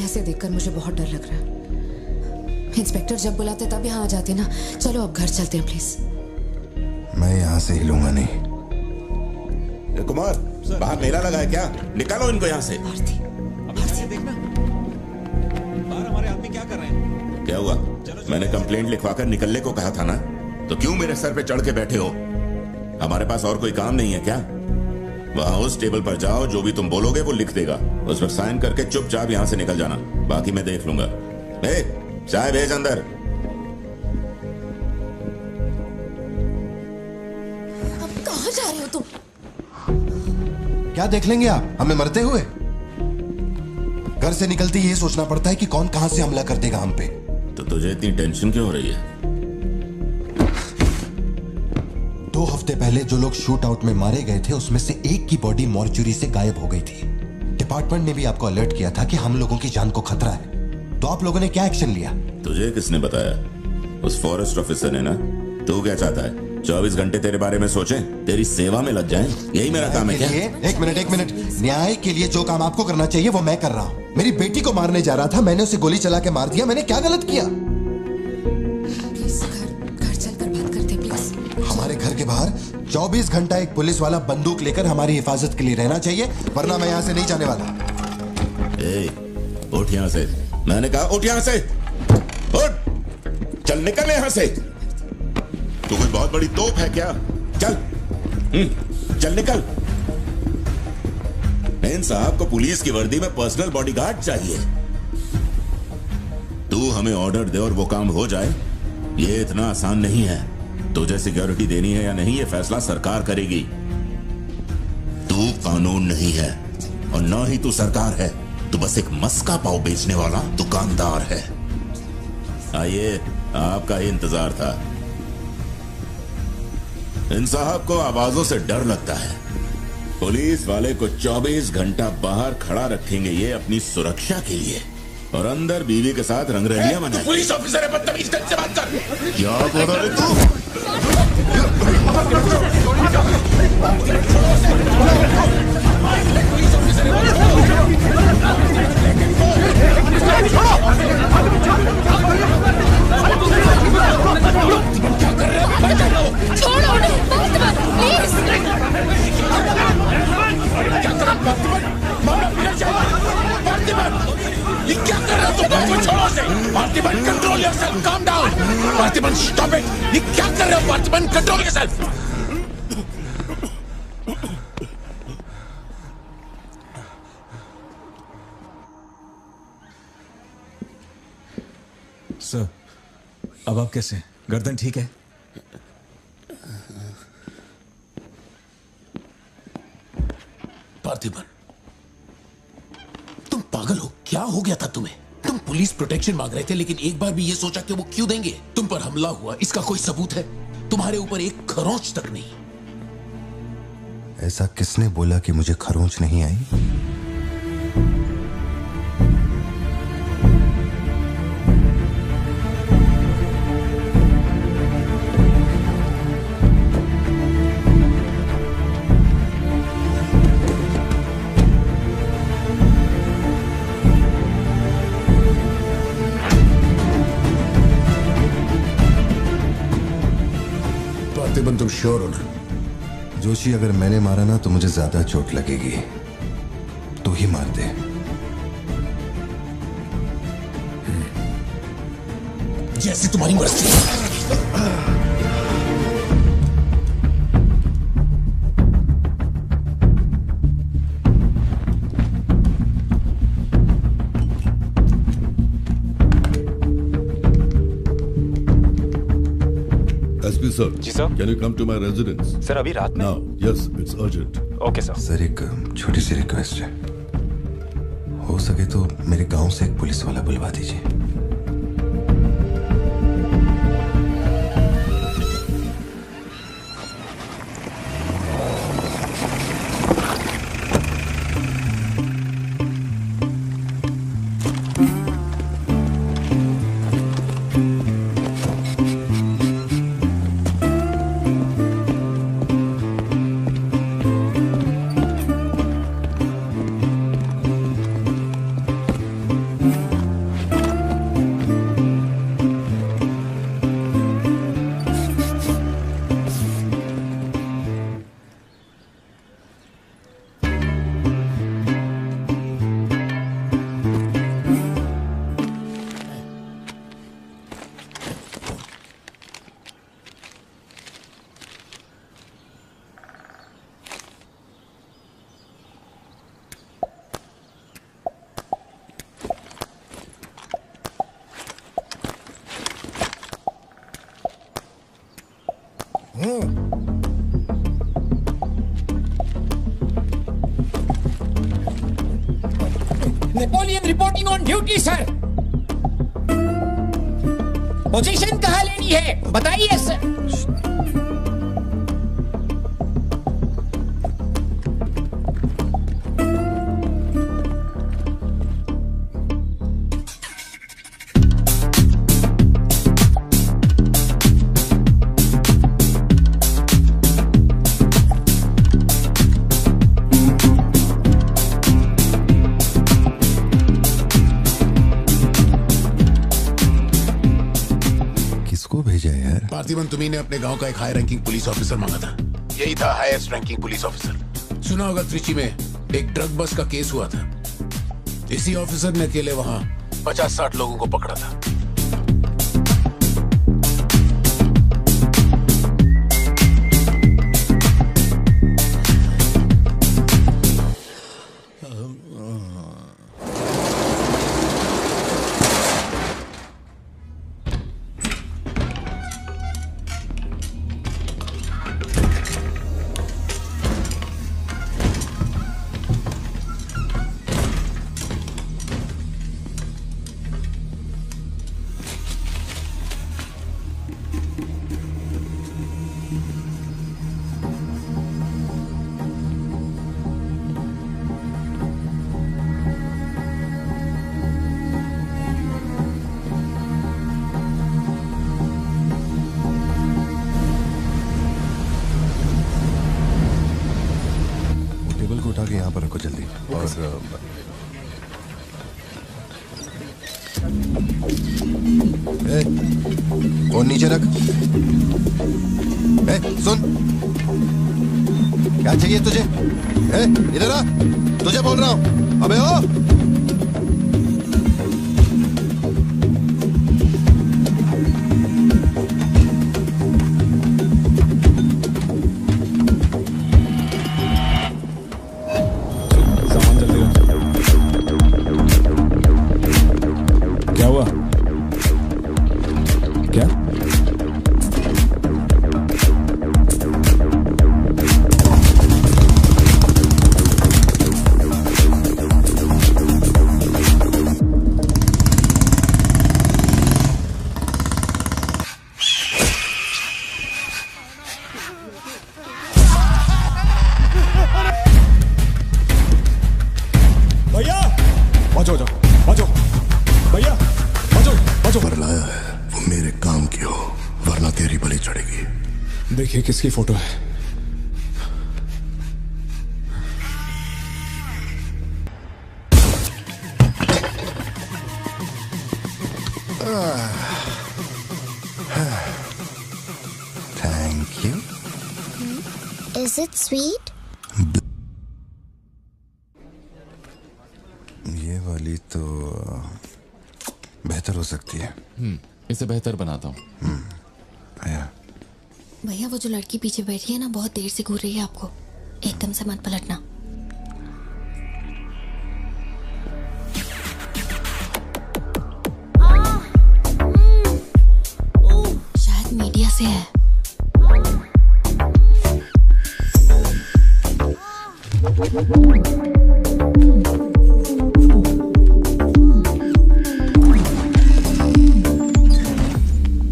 ऐसे देखकर मुझे बहुत डर लग रहा है। इंस्पेक्टर जब बुलाते तब यहाँ आ जाते ना। चलो अब घर चलते हैं प्लीज। मैं यहाँ से हिलूंगा नहीं। कुमार, बाहर मेला लगा है क्या? निकालो इनको यहाँ से। देखना बाहर हमारे आदमी क्या कर रहे हैं। क्या हुआ? मैंने कंप्लेंट लिखवाकर निकलने को कहा था ना, तो क्यों मेरे सर पे चढ़ के बैठे हो? हमारे पास और कोई काम नहीं है क्या? वहां उस टेबल पर जाओ, जो भी तुम बोलोगे वो लिख देगा, उस पर साइन करके चुपचाप यहाँ से निकल जाना, बाकी मैं देख लूंगा। चाय भेज अंदर। अब कहाँ जा रहे हो तुम? क्या देख लेंगे आप हमें मरते हुए? घर से निकलते ये सोचना पड़ता है कि कौन कहां से हमला कर देगा हम पे। तो तुझे इतनी टेंशन क्यों हो रही है? 2 हफ्ते पहले जो लोग शूट आउट में मारे गए थे उसमें से एक की बॉडी मॉर्चुरी से गायब हो गई थी। डिपार्टमेंट ने भी आपको अलर्ट किया था कि हम लोगों की जान को खतरा है, तो आप लोगों ने क्या एक्शन लिया? तुझे किसने बताया? उस फॉरेस्ट ऑफिसर ने ना। तू क्या चाहता है? 24 घंटे तेरे बारे में सोचें, तेरी सेवा में लग जाएं? यही मेरा काम है क्या? एक मिनट। न्याय के लिए जो काम आपको करना चाहिए वो मैं कर रहा हूँ। मेरी बेटी को मारने जा रहा था, मैंने उसे गोली चला के मार दिया। मैंने क्या गलत किया? घर चलकर बात करते प्लीज। हमारे घर के बाहर 24 घंटा एक पुलिस वाला बंदूक लेकर हमारी हिफाजत के लिए रहना चाहिए, वरना मैं यहाँ से नहीं जाने वाला। उठ यहाँ से। मैंने कहा उठ यहाँ से। उठ, चल निकल यहाँ से। तू कोई बहुत बड़ी तोप है क्या? चल चल निकल। इन साहब को पुलिस की वर्दी में पर्सनल बॉडीगार्ड चाहिए। तू हमें ऑर्डर दे और वो काम हो जाए, ये इतना आसान नहीं है। तुझे सिक्योरिटी देनी है या नहीं, ये फैसला सरकार करेगी। तू कानून नहीं है और ना ही तू सरकार है। तू बस एक मस्का पाव बेचने वाला दुकानदार है। आइए, आपका ही इंतजार था। इन साहब को आवाजों से डर लगता है। पुलिस वाले को 24 घंटा बाहर खड़ा रखेंगे ये अपनी सुरक्षा के लिए, और अंदर बीवी के साथ रंगरलियां मनाएंगे। पुलिस ऑफिसर है, बदतमीज ढंग से बात कर। क्या बोल रहा है तू? क्या कर रहे हो? छोड़ो उन्हें, प्लीज। क्या कर रहे हो? मामला बिगड़ जाएगा। ये क्या कर रहे हो तुम? मुझे छोड़ो से। Parthiban, control yourself, calm down. Parthiban, stop it. ये क्या कर रहे हो पार्थिबन? Control yourself. सर, अब आप कैसे हैं? गर्दन ठीक है? पार्थिबन, तुम पागल हो? क्या हो गया था तुम्हें? तुम पुलिस प्रोटेक्शन मांग रहे थे, लेकिन एक बार भी ये सोचा कि वो क्यों देंगे? तुम पर हमला हुआ, इसका कोई सबूत है? तुम्हारे ऊपर एक खरोंच तक नहीं। ऐसा किसने बोला कि मुझे खरोंच नहीं आई? पार्थिबन, तुम श्योर हो ना? जोशी, अगर मैंने मारा ना तो मुझे ज्यादा चोट लगेगी। तू ही मार दे। जैसे तुम्हारी मर्जी। SP sir. जी sir. Can you come to my residence? Sir, अभी रात में? Now. Yes, it's urgent. Okay sir. Sir, एक छोटी सी रिक्वेस्ट है। हो सके तो मेरे गांव से एक पुलिस वाला बुलवा दीजिए। Napoleon reporting on duty sir. Position कहाँ लेनी है बताइए सर। पार्थिबन तुम्ही ने अपने गांव का एक हाई रैंकिंग पुलिस ऑफिसर मांगा था। यही था हाईएस्ट रैंकिंग पुलिस ऑफिसर। सुना होगा त्रिची में एक ड्रग बस का केस हुआ था। इसी ऑफिसर ने अकेले वहां 50-60 लोगों को पकड़ा था। उठा के यहाँ पर रखो जल्दी। और फोन नीचे रख। सुन, क्या चाहिए तुझे? इधर आ, तुझे बोल रहा हूँ। अबे ओ देखिए किसकी फोटो है। Thank you. Is it sweet? ये वाली तो बेहतर हो सकती है। इसे बेहतर बनाता हूँ। भैया वो जो लड़की पीछे बैठी है ना, बहुत देर से घूर रही है आपको। एकदम से मत पलटना। शायद मीडिया से है।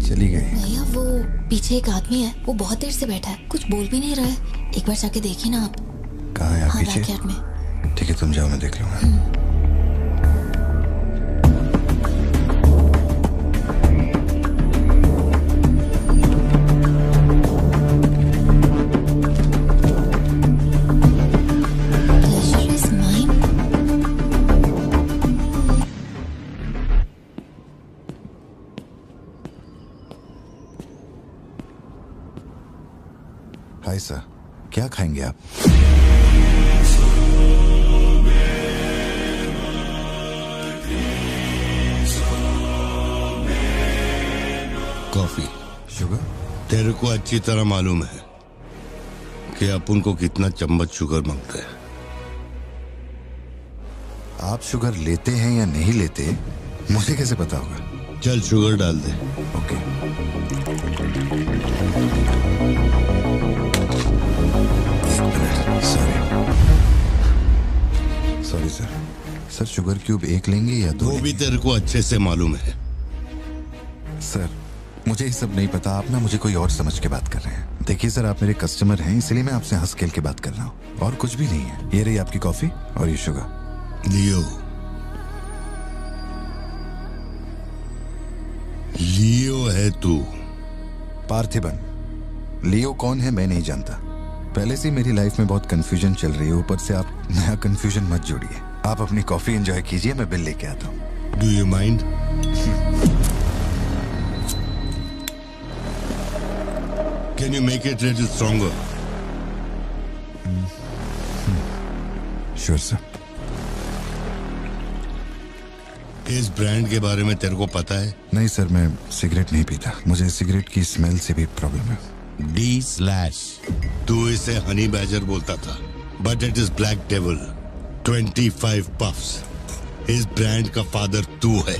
चली गई। भैया वो पीछे एक आदमी है, वो बहुत देर से बैठा है, कुछ बोल भी नहीं रहा है। एक बार जाके देखिए ना आप। कहाँ है आप? हाँ, पीछे? बैकयार्ड में। ठीक है, तुम जाओ, मैं देख लूंगा। हाय सर, क्या खाएंगे आप? कॉफी। शुगर? तेरे को अच्छी तरह मालूम है कि अपन को कितना चम्मच शुगर मांगते हैं। आप शुगर लेते हैं या नहीं लेते मुझे कैसे पता होगा? चल शुगर डाल दे। Okay. Sorry sir. Sir sugar cube एक लेंगे या दो? वो भी तेरे को अच्छे से मालूम है। सर मुझे ये सब नहीं पता, आप ना मुझे कोई और समझ के बात कर रहे हैं। देखिए सर, आप मेरे कस्टमर हैं, इसलिए मैं आपसे हंस खेल के बात कर रहा हूँ, और कुछ भी नहीं है। ये रही आपकी कॉफी और ये शुगर। लियो। लियो है तू। पार्थिबन। लियो कौन है मैं नहीं जानता। पहले से मेरी लाइफ में बहुत कंफ्यूजन चल रही है, ऊपर से आप नया कंफ्यूजन मत जोड़िए। आप अपनी कॉफी एंजॉय कीजिए, मैं बिल लेके आता हूँ। Do you mind? Can you make it a little stronger? Sure, sir. इस ब्रांड के बारे में तेरे को पता है? नहीं सर, मैं सिगरेट नहीं पीता। मुझे सिगरेट की स्मेल से भी प्रॉब्लम है। D/। तू इसे हनी बैजर बोलता था, but it is black devil. 25 puffs. इस ब्रांड का फादर तू है।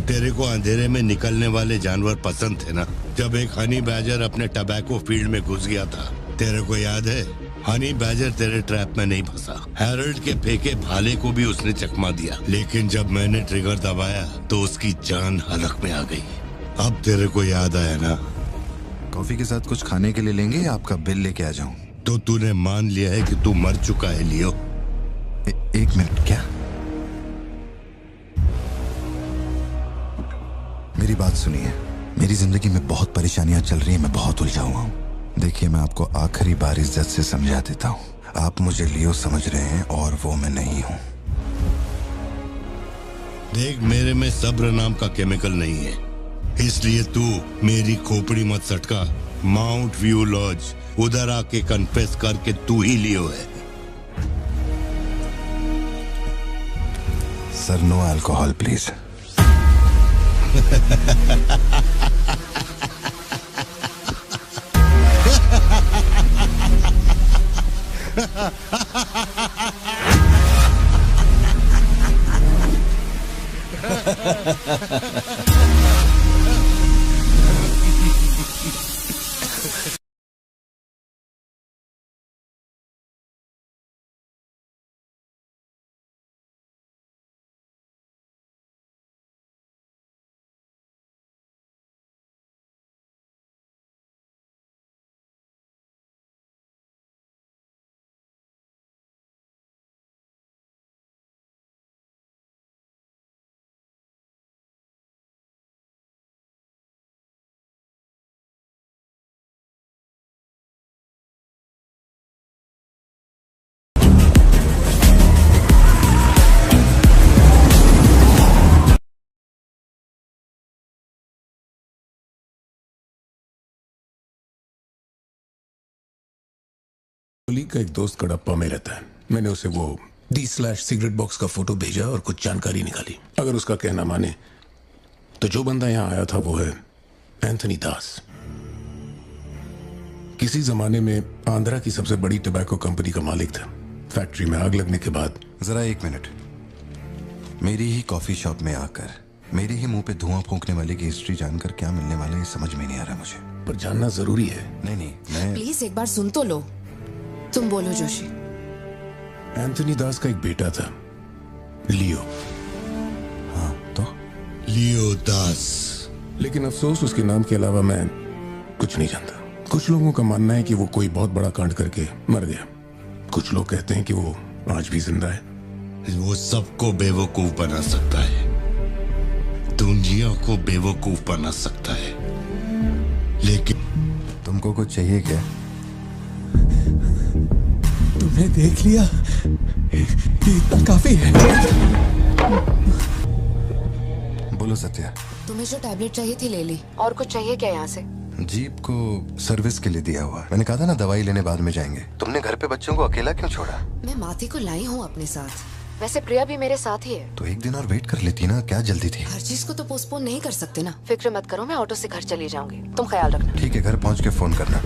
तेरे को अंधेरे में निकलने वाले जानवर पसंद थे ना? जब एक हनी बैजर अपने टबैको फील्ड में घुस गया था, तेरे को याद है? हनी बैजर तेरे ट्रैप में नहीं फंसा। हैरोल्ड के फेंके भाले को भी उसने चकमा दिया, लेकिन जब मैंने ट्रिगर दबाया तो उसकी जान हलक में आ गई। अब तेरे को याद आया ना? कॉफी के साथ कुछ खाने के लिए लेंगे या आपका बिल लेके आ जाऊं? तो तूने मान लिया है कि तू मर चुका है लियो? एक मिनट, क्या? मेरी बात सुनिए। मेरी जिंदगी में बहुत परेशानियां चल रही हैं, मैं बहुत उलझा हुआ हूं। देखिए, मैं आपको आखिरी बार इज्जत से समझा देता हूं। आप मुझे लियो समझ रहे हैं और वो मैं नहीं हूं। देख, मेरे में सब्र नाम का केमिकल नहीं है, इसलिए तू मेरी खोपड़ी मत सटका। माउंट व्यू लॉज, उधर आके कन्फेस करके तू ही लियो है। Sir, no alcohol please. Colleague का एक दोस्त कड़प्पा में रहता है। मैंने उसे वो D/सिगरेट बॉक्स का फोटो भेजा और कुछ जानकारी निकाली। अगर उसका कहना माने तो जो बंदा यहाँ आया था वो है एंथनी दास। किसी जमाने में आंध्रा की सबसे बड़ी टबैको कंपनी का मालिक था। फैक्ट्री में आग लगने के बाद। जरा एक मिनट। मेरी ही कॉफी शॉप में आकर मेरे ही मुंह पे धुआं फूंकने वाले की हिस्ट्री जानकर क्या मिलने वाला है, ये समझ में नहीं आ रहा मुझे। पर जानना जरूरी है। नहीं, मैं प्लीज एक बार सुन तो लो। तुम बोलो जोशी। एंथनी दास का एक बेटा था, लियो। हाँ, तो लियो दास। लेकिन अफसोस, उसके नाम के अलावा मैं कुछ नहीं जानता। कुछ लोगों का मानना है कि वो कोई बहुत बड़ा कांड करके मर गया। कुछ लोग कहते हैं कि वो आज भी जिंदा है। वो सबको बेवकूफ बना सकता है, दुनिया को बेवकूफ बना सकता है, लेकिन तुमको कुछ चाहिए क्या? तुमने देख लिया, इतना काफी है। बोलो सत्या। तुम्हें जो टैबलेट चाहिए थी ले ली। और कुछ चाहिए क्या यहाँ से? जीप को सर्विस के लिए दिया हुआ। मैंने कहा था ना दवाई लेने बाद में जाएंगे। तुमने घर पे बच्चों को अकेला क्यों छोड़ा? मैं माथी को लाई हूँ अपने साथ। वैसे प्रिया भी मेरे साथ ही है। तो एक दिन और वेट कर लेती ना, क्या जल्दी थी? हर चीज को तो पोस्टपोन नहीं कर सकते ना। फिक्र मत करो, मैं ऑटो से घर चली जाऊंगी। तुम ख्याल रखना। ठीक है, घर पहुँच के फोन करना।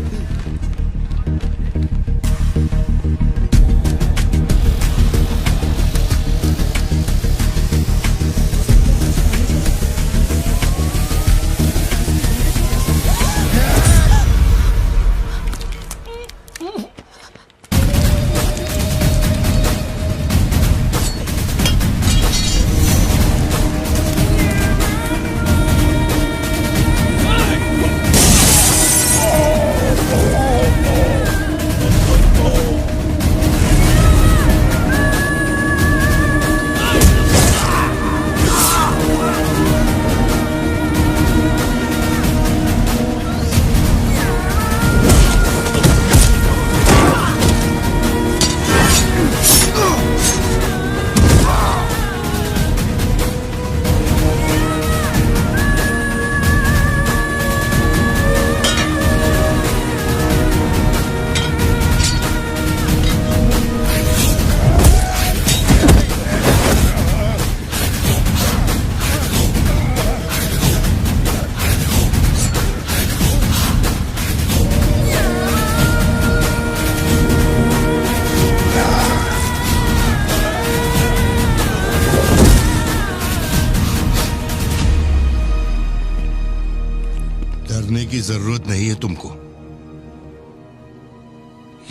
डरने की जरूरत नहीं है तुमको।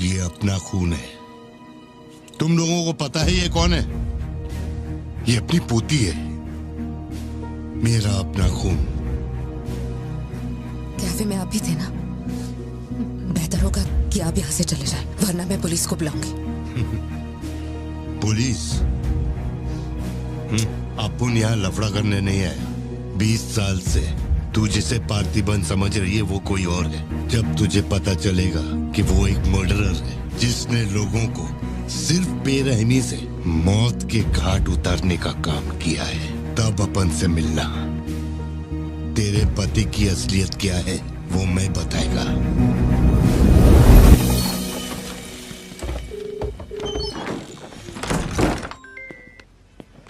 ये अपना खून है। तुम लोगों को पता है ये कौन है? ये अपनी पोती है। मेरा अपना खून। कैफे में आप भी थे ना? बेहतर होगा कि आप यहाँ से चले जाएं, वरना मैं पुलिस को बुलाऊंगी। पुलिस? अपन यहाँ लफड़ा करने नहीं आए। 20 साल से तू जिसे पार्थिबन समझ रही है वो कोई और है। जब तुझे पता चलेगा कि वो एक मर्डरर है जिसने लोगों को सिर्फ बेरहमी से मौत के घाट उतारने का काम किया है, तब अपन से मिलना। तेरे पति की असलियत क्या है वो मैं बताएगा।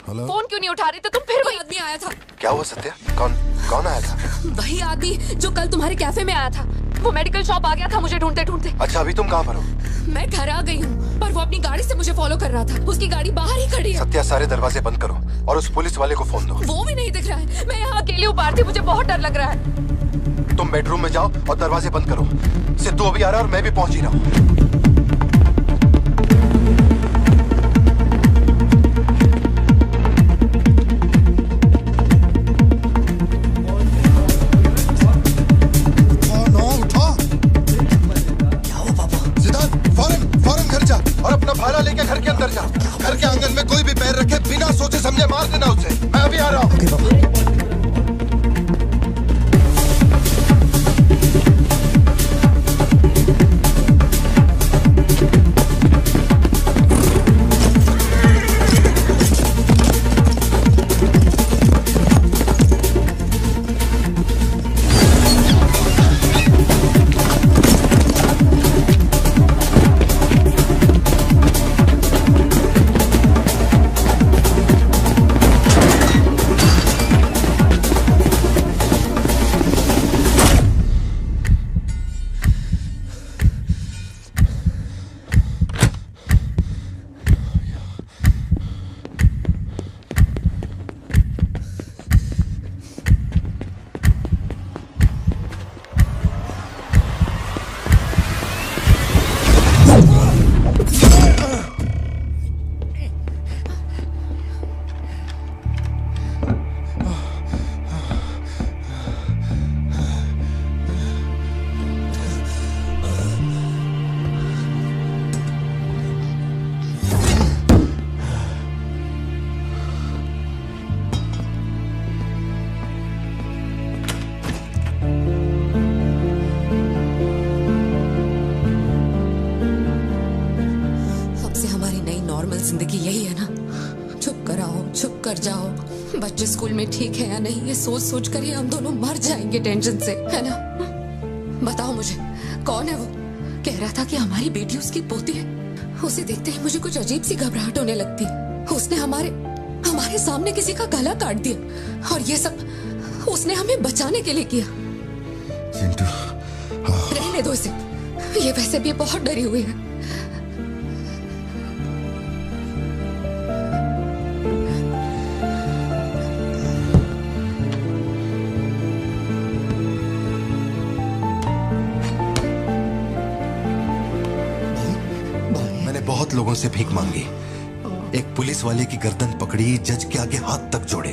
हेलो। फोन क्यों नहीं उठा रहे थे तुम? फिर कोई आदमी आया था। क्या हुआ सत्या? कौन आया था? वही आदमी जो कल तुम्हारे कैफे में आया था। वो मेडिकल शॉप आ गया था मुझे ढूंढते ढूंढते। अच्छा, अभी तुम कहाँ पर हो? मैं घर आ गई हूँ, पर वो अपनी गाड़ी से मुझे फॉलो कर रहा था। उसकी गाड़ी बाहर ही खड़ी है। सत्या, सारे दरवाजे बंद करो और उस पुलिस वाले को फोन दो। वो भी नहीं दिख रहा है। मैं यहाँ अकेली हूँ पार्थी, मुझे बहुत डर लग रहा है। तुम बेडरूम में जाओ और दरवाजे बंद करो। सिद्धू अभी आ रहा है और मैं भी पहुंच ही रहा हूँ। भाला लेके घर के अंदर जा। घर के आंगन में कोई भी पैर रखे बिना सोचे समझे मार देना उसे। मैं अभी आ रहा हूँ। जिंदगी यही है ना, चुप कर आओ, चुप कर जाओ। बच्चे स्कूल में ठीक है या नहीं, ये सोच सोच कर ही हम दोनों मर जाएंगे टेंशन से, है ना? बताओ मुझे, कौन है वो? कह रहा था कि हमारी बेटी उसकी पोती है। उसे देखते ही मुझे कुछ अजीब सी घबराहट होने लगती। उसने हमारे सामने किसी का गला काट दिया, और ये सब उसने हमें बचाने के लिए किया। चिंटू, रहने दो इसे, ये वैसे भी बहुत डरी हुई है। बहुत लोगों से भीख मांगी, एक पुलिस वाले की गर्दन पकड़ी, जज के आगे हाथ तक जोड़े,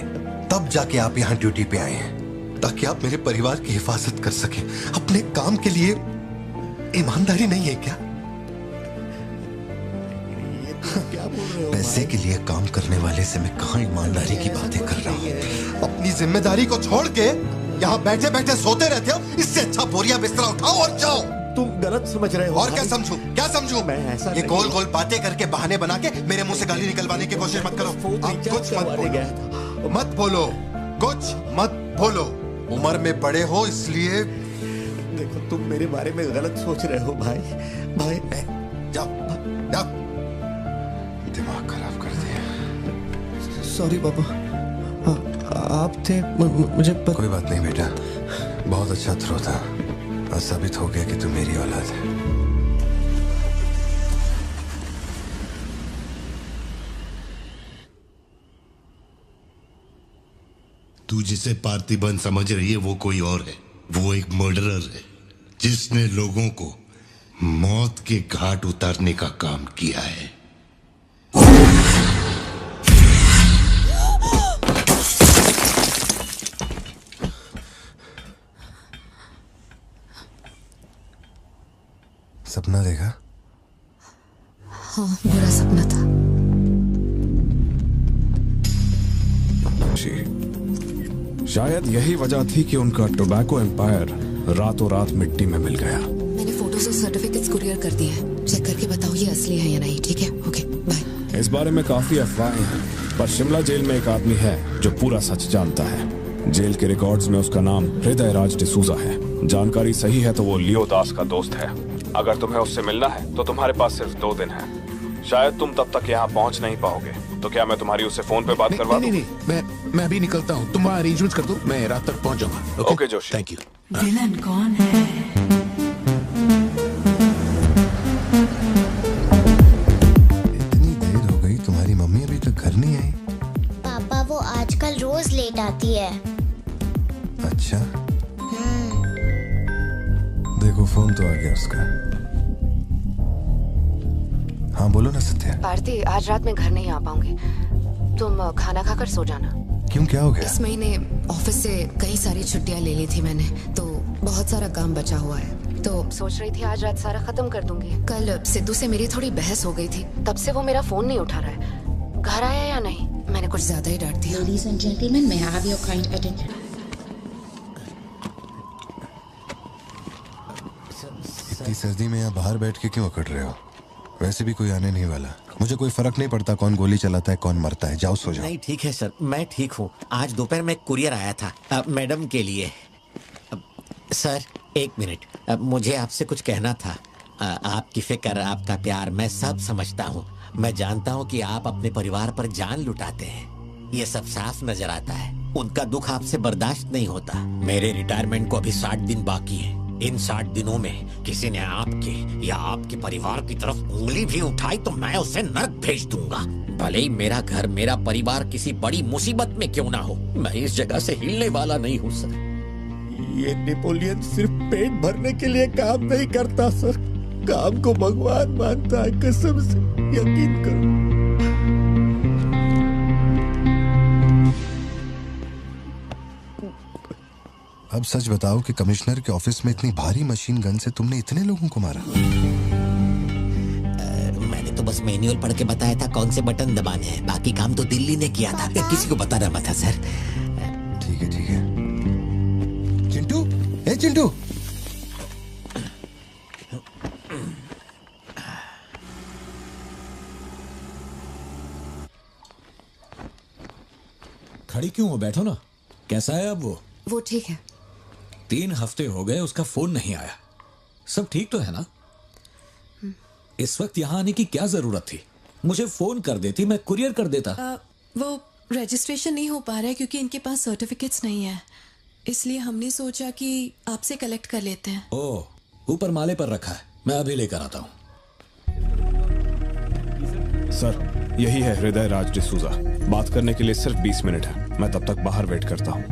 तब जाके आप यहाँ ड्यूटी पे आए हैं, ताकि आप मेरे परिवार की हिफाजत कर सके। अपने काम के लिए ईमानदारी नहीं है क्या? पैसे के लिए काम करने वाले से मैं कहाँ ईमानदारी की बातें कर रहा हूँ? अपनी जिम्मेदारी को छोड़ के यहाँ बैठे बैठे सोते रहते हो। इससे अच्छा बोरिया बिस्तरा उठाओ और जाओ। तुम गलत समझ रहे हो। और क्या समझूं? क्या समझूं? मैं ऐसा ये गोल गोल बातें करके बहाने बना के मेरे मुंह से गाली निकलवाने की कोशिश मत करो। आप कुछ मत बोलो, कुछ मत बोलो। उम्र में बड़े हो इसलिए। देखो, तुम मेरे बारे में गलत सोच रहे हो भाई। जाओ जाओ, दिमाग खराब कर दिया। सॉरी पापा, आप थे मुझे कोई बात नहीं बेटा, बहुत अच्छा थ्रो था। आज साबित हो गया कि तू मेरी औलाद है। तू जिसे पार्थिबन समझ रही है वो कोई और है। वो एक मर्डरर है जिसने लोगों को मौत के घाट उतारने का काम किया है। सपना देखा? हाँ, बुरा सपना था। शायद यही वजह थी कि उनका टोबैको एम्पायर रातों रात मिट्टी में मिल गया। मैंने फोटोज और सर्टिफिकेट्स कुरियर कर दिए हैं। चेक करके बताओ ये असली है या नहीं। ठीक है, ओके, बाय। इस बारे में काफी अफवाहें हैं, पर शिमला जेल में एक आदमी है जो पूरा सच जानता है। जेल के रिकॉर्ड्स में उसका नाम हृदय राज डिसूजा है। जानकारी सही है तो वो लियो दास का दोस्त है। अगर तुम्हें उससे मिलना है तो तुम्हारे पास सिर्फ 2 दिन है। शायद तुम तब तक यहाँ पहुँच नहीं पाओगे, तो क्या मैं तुम्हारी उससे फोन पे बात करवा दूं? नहीं, मैं अभी निकलता हूँ। तुम वहाँ अरेंजमेंट्स कर दो, मैं रात तक पहुँच जाऊंगा। Okay Joshi, thank you. Villain कौन है? इतनी देर हो गई, तुम्हारी मम्मी अभी तक घर नहीं आई? पापा वो आजकल रोज लेट आती है। अच्छा, देखो फोन तो आ गया उसका। हाँ बोलो ना सत्या। भारती, आज रात में घर नहीं आ पाऊंगी। तुम खाना खाकर सो जाना। क्यों, क्या हो गया? इस महीने ऑफिस से कई सारी छुट्टियां ले ली थी मैंने, तो बहुत सारा काम बचा हुआ है। तो सोच रही थी आज रात सारा खत्म कर दूंगी। कल सिद्धू से मेरी थोड़ी बहस हो गई थी, तब से वो मेरा फोन नहीं उठा रहा है। घर आया या नहीं? मैंने कुछ ज्यादा ही डांट दिया। Ladies and gentlemen, may I have your kind attention? इतनी सर्दी में यहाँ बाहर बैठ के क्यों अकड़ रहे हो? वैसे भी कोई आने नहीं वाला। मुझे कोई फर्क नहीं पड़ता कौन गोली चलाता है कौन मरता है। जाओ सो जाओ। नहीं ठीक है सर, मैं ठीक हूँ। आज दोपहर में कुरियर आया था मैडम के लिए। सर 1 मिनट, मुझे आपसे कुछ कहना था। आपकी फिक्र, आपका प्यार मैं सब समझता हूँ। मैं जानता हूँ कि आप अपने परिवार पर जान लुटाते हैं, ये सब साफ नजर आता है। उनका दुख आपसे बर्दाश्त नहीं होता। मेरे रिटायरमेंट को अभी 60 दिन बाकी है। इन 60 दिनों में किसी ने आपके या आपके परिवार की तरफ उंगली भी उठाई तो मैं उसे नर्क भेज दूंगा। भले ही मेरा घर, मेरा परिवार किसी बड़ी मुसीबत में क्यों ना हो, मैं इस जगह से हिलने वाला नहीं हूँ सर। ये नेपोलियन सिर्फ पेट भरने के लिए काम नहीं करता सर, काम को भगवान मानता है। कसम से यकीन करो। अब सच बताओ कि कमिश्नर के ऑफिस में इतनी भारी मशीन गन से तुमने इतने लोगों को मारा? मैंने तो बस मैनुअल पढ़ के बताया था कौन से बटन दबाने हैं। बाकी काम तो दिल्ली ने किया था, किसी को बताना मत था सर। ठीक है ठीक है। चिंटू, ए चिंटू। खड़ी क्यों हो? बैठो ना। कैसा है अब वो ठीक है। 3 हफ्ते हो गए, उसका फोन नहीं आया। सब ठीक तो है ना? इस वक्त यहाँ आने की क्या जरूरत थी? मुझे फोन कर देती, मैं कुरियर कर देता। वो रजिस्ट्रेशन नहीं हो पा रहा है क्योंकि इनके पास सर्टिफिकेट्स नहीं है, इसलिए हमने सोचा कि आपसे कलेक्ट कर लेते हैं। ओह, ऊपर माले पर रखा है, मैं अभी लेकर आता हूँ। सर यही है हृदय राज डिसूजा। बात करने के लिए सिर्फ 20 मिनट है। मैं तब तक बाहर वेट करता हूँ।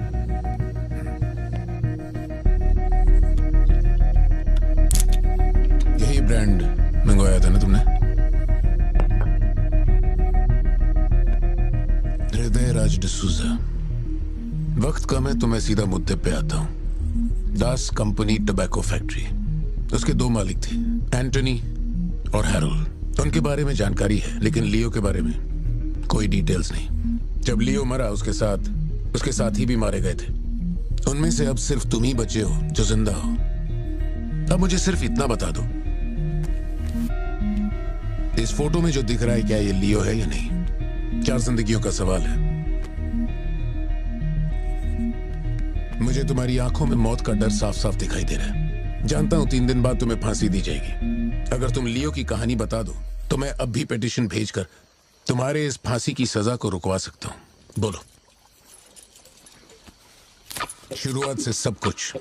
यही ब्रांड मंगवाया था ना तुमने? हृदय राज डिसूजा। वक्त कम है तो मैं सीधा मुद्दे पे आता हूँ। दास कंपनी टबैको फैक्ट्री, उसके 2 मालिक थे, एंटनी और हैरोल्ड। उनके बारे में जानकारी है, लेकिन लियो के बारे में कोई डिटेल्स नहीं। जब लियो मरा उसके साथी भी मारे गए थे। उनमें से अब सिर्फ तुम ही बचे हो जो जिंदा हो। अब मुझे सिर्फ इतना बता दो, इस फोटो में जो दिख रहा है क्या ये लियो है या नहीं? 4 जिंदगियों का सवाल है। मुझे तुम्हारी आंखों में मौत का डर साफ साफ दिखाई दे रहा है। जानता हूं 3 दिन बाद तुम्हें फांसी दी जाएगी। अगर तुम लियो की कहानी बता दो तो मैं अब भी पिटीशन भेजकर तुम्हारे इस फांसी की सजा को रुकवा सकता हूं। बोलो, शुरुआत से सब कुछ।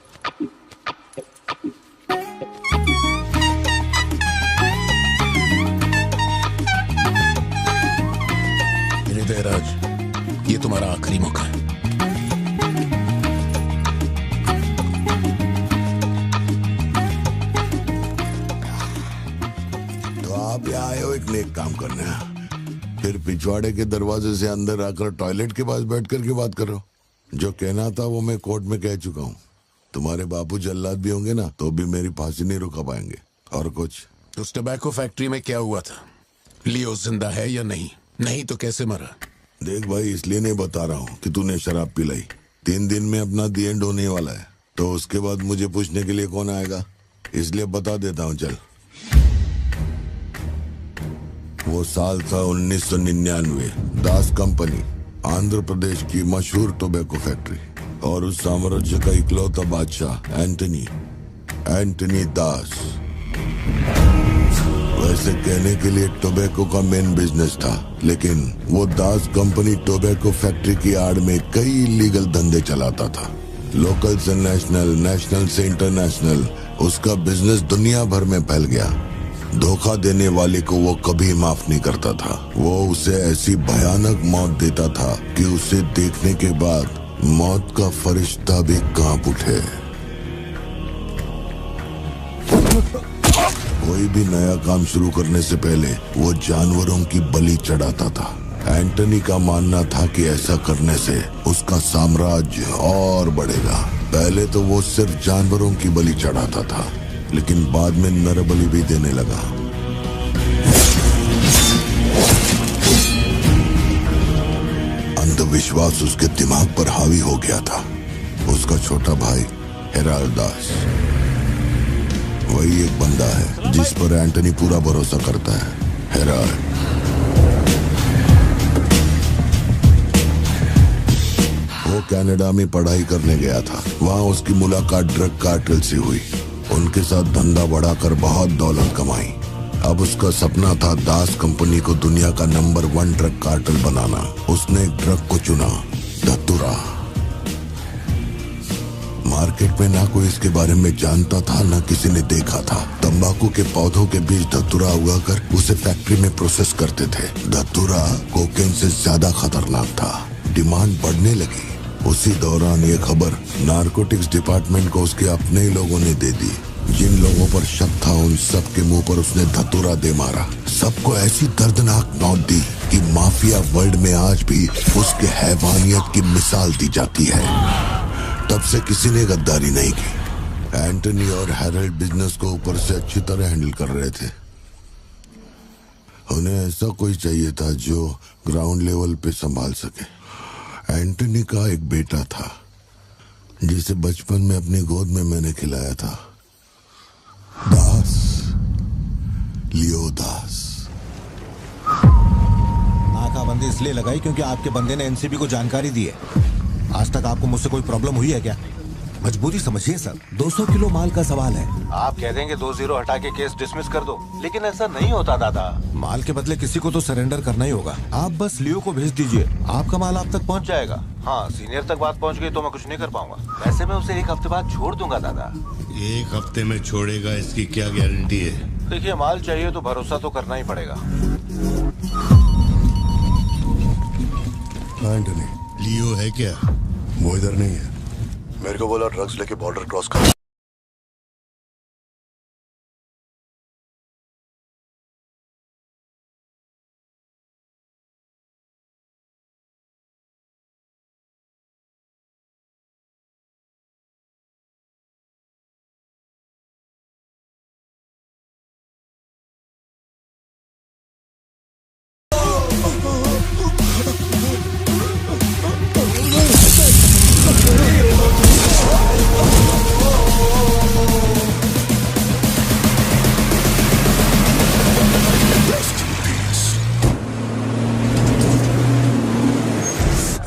हृदय राज, ये तुम्हारा आखिरी मौका है। आप यहाँ आए हो एक नेक काम करने, फिर पिछवाड़े के दरवाजे से अंदर आकर टॉयलेट के पास बैठ कर के बात कर रहे हो। जो कहना था वो मैं कोर्ट में कह चुका हूँ। तुम्हारे बापू जल्लाद भी होंगे ना तो भी मेरी फांसी नहीं रुका पाएंगे। और कुछ? उस टबैको फैक्ट्री में क्या हुआ था? लियो जिंदा है या नहीं? नहीं तो कैसे मरा? देख भाई, इसलिए नहीं बता रहा हूँ कि तूने शराब पिलाई। 3 दिन में अपना दी एंड होने वाला है, तो उसके बाद मुझे पूछने के लिए कौन आएगा, इसलिए बता देता हूँ। चल, वो साल था 1999। दास कंपनी, आंध्र प्रदेश की मशहूर टोबैको फैक्ट्री, और उस साम्राज्य का इकलौता बादशाह एंटनी दास। वैसे कहने के लिए टोबैको का मेन बिजनेस था, लेकिन वो दास कंपनी टोबैको फैक्ट्री की आड़ में कई इलीगल धंधे चलाता था। लोकल से नेशनल, नेशनल से इंटरनेशनल, उसका बिजनेस दुनिया भर में फैल गया। धोखा देने वाले को वो कभी माफ नहीं करता था। वो उसे ऐसी भयानक मौत देता था कि उसे देखने के बाद मौत का फरिश्ता भी कांप उठे। कोई भी नया काम शुरू करने से पहले वो जानवरों की बलि चढ़ाता था। एंटनी का मानना था कि ऐसा करने से उसका साम्राज्य और बढ़ेगा। पहले तो वो सिर्फ जानवरों की बलि चढ़ाता था, लेकिन बाद में नर बलि भी देने लगा। अंधविश्वास उसके दिमाग पर हावी हो गया था। उसका छोटा भाई हेराल्ड दास, वही एक बंदा है जिस पर एंटनी पूरा भरोसा करता है। हेराल्ड वो कनाडा में पढ़ाई करने गया था। वहाँ उसकी मुलाकात ड्रग कार्टेल से हुई। उनके साथ धंधा बढ़ाकर बहुत दौलत कमाई। अब उसका सपना था दास कंपनी को दुनिया का नंबर 1 ड्रग कार्टेल बनाना। उसने एक ड्रग को चुना, धतूरा। मार्केट में ना कोई इसके बारे में जानता था, ना किसी ने देखा था। तंबाकू के पौधों के बीच धतूरा उगाकर उसे फैक्ट्री में प्रोसेस करते थे। धतूरा कोकेन से ज्यादा खतरनाक था। डिमांड बढ़ने लगी। उसी दौरान ये खबर नारकोटिक्स डिपार्टमेंट को उसके अपने ही लोगों ने दे दी। जिन लोगों पर शक था उन सब के मुंह पर उसने धतूरा दे मारा। सबको ऐसी दर्दनाक मौत दी कि माफिया वर्ल्ड में आज भी उसके हैवानियत की मिसाल दी जाती है। तब से किसी ने गद्दारी नहीं की। एंटनी और हैरल्ड बिजनेस को ऊपर से अच्छी तरह हैंडल कर रहे थे। उन्हें ऐसा कोई चाहिए था जो ग्राउंड लेवल पे संभाल सके। एंटनी का एक बेटा था जिसे बचपन में अपनी गोद में मैंने खिलाया था, दास, लियो दास। नाकाबंदी इसलिए लगाई क्योंकि आपके बंदे ने एनसीबी को जानकारी दी है। आज तक आपको मुझसे कोई प्रॉब्लम हुई है क्या? मजबूरी समझिए सर, 200 किलो माल का सवाल है। आप कह देंगे 2-0 हटा के केस डिसमिस कर दो, लेकिन ऐसा नहीं होता दादा। माल के बदले किसी को तो सरेंडर करना ही होगा। आप बस लियो को भेज दीजिए, आपका माल आप तक पहुंच जाएगा। हाँ, सीनियर तक बात पहुंच गई तो मैं कुछ नहीं कर पाऊंगा। वैसे मैं उसे 1 हफ्ते बाद छोड़ दूंगा दादा। 1 हफ्ते में छोड़ेगा इसकी क्या गारंटी है? देखिए, माल चाहिए तो भरोसा तो करना ही पड़ेगा। एंटनी, लियो है क्या? वो इधर नहीं है। मेरे को बोला ड्रग्स लेके बॉर्डर क्रॉस कर।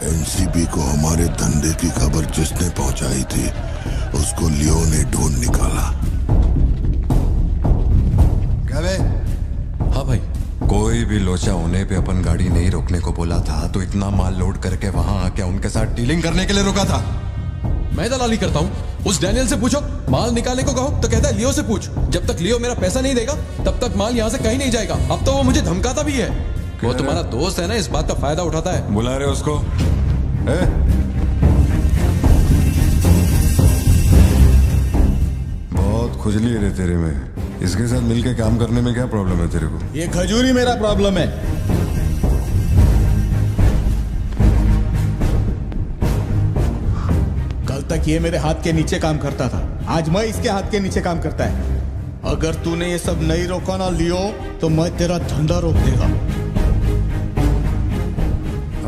एनसीबी को हमारे धंधे की खबर जिसने पहुंचाई थी उसको लियो ने ढूंढ निकाला। क्या बे? हाँ भाई, कोई भी लोचा होने पे अपन गाड़ी नहीं रोकने को बोला था, तो इतना माल लोड करके वहां आके उनके साथ डीलिंग करने के लिए रुका था। मैं दलाली करता हूँ? उस डैनियल से पूछो। माल निकालने को कहो तो कहता है लियो से पूछ। जब तक लियो मेरा पैसा नहीं देगा तब तक माल यहाँ से कहीं नहीं जाएगा। अब तो वो मुझे धमकाता भी है। वो तुम्हारा दोस्त है ना, इस बात का फायदा उठाता है। बुला रहे उसको? बहुत खुजली है तेरे में। इसके साथ मिलके काम करने में क्या प्रॉब्लम है तेरे को? ये खजूरी मेरा प्रॉब्लम है। कल तक ये मेरे हाथ के नीचे काम करता था, आज मैं इसके हाथ के नीचे काम करता है। अगर तूने ये सब नहीं रोका ना लियो तो मैं तेरा धंधा रोक देगा।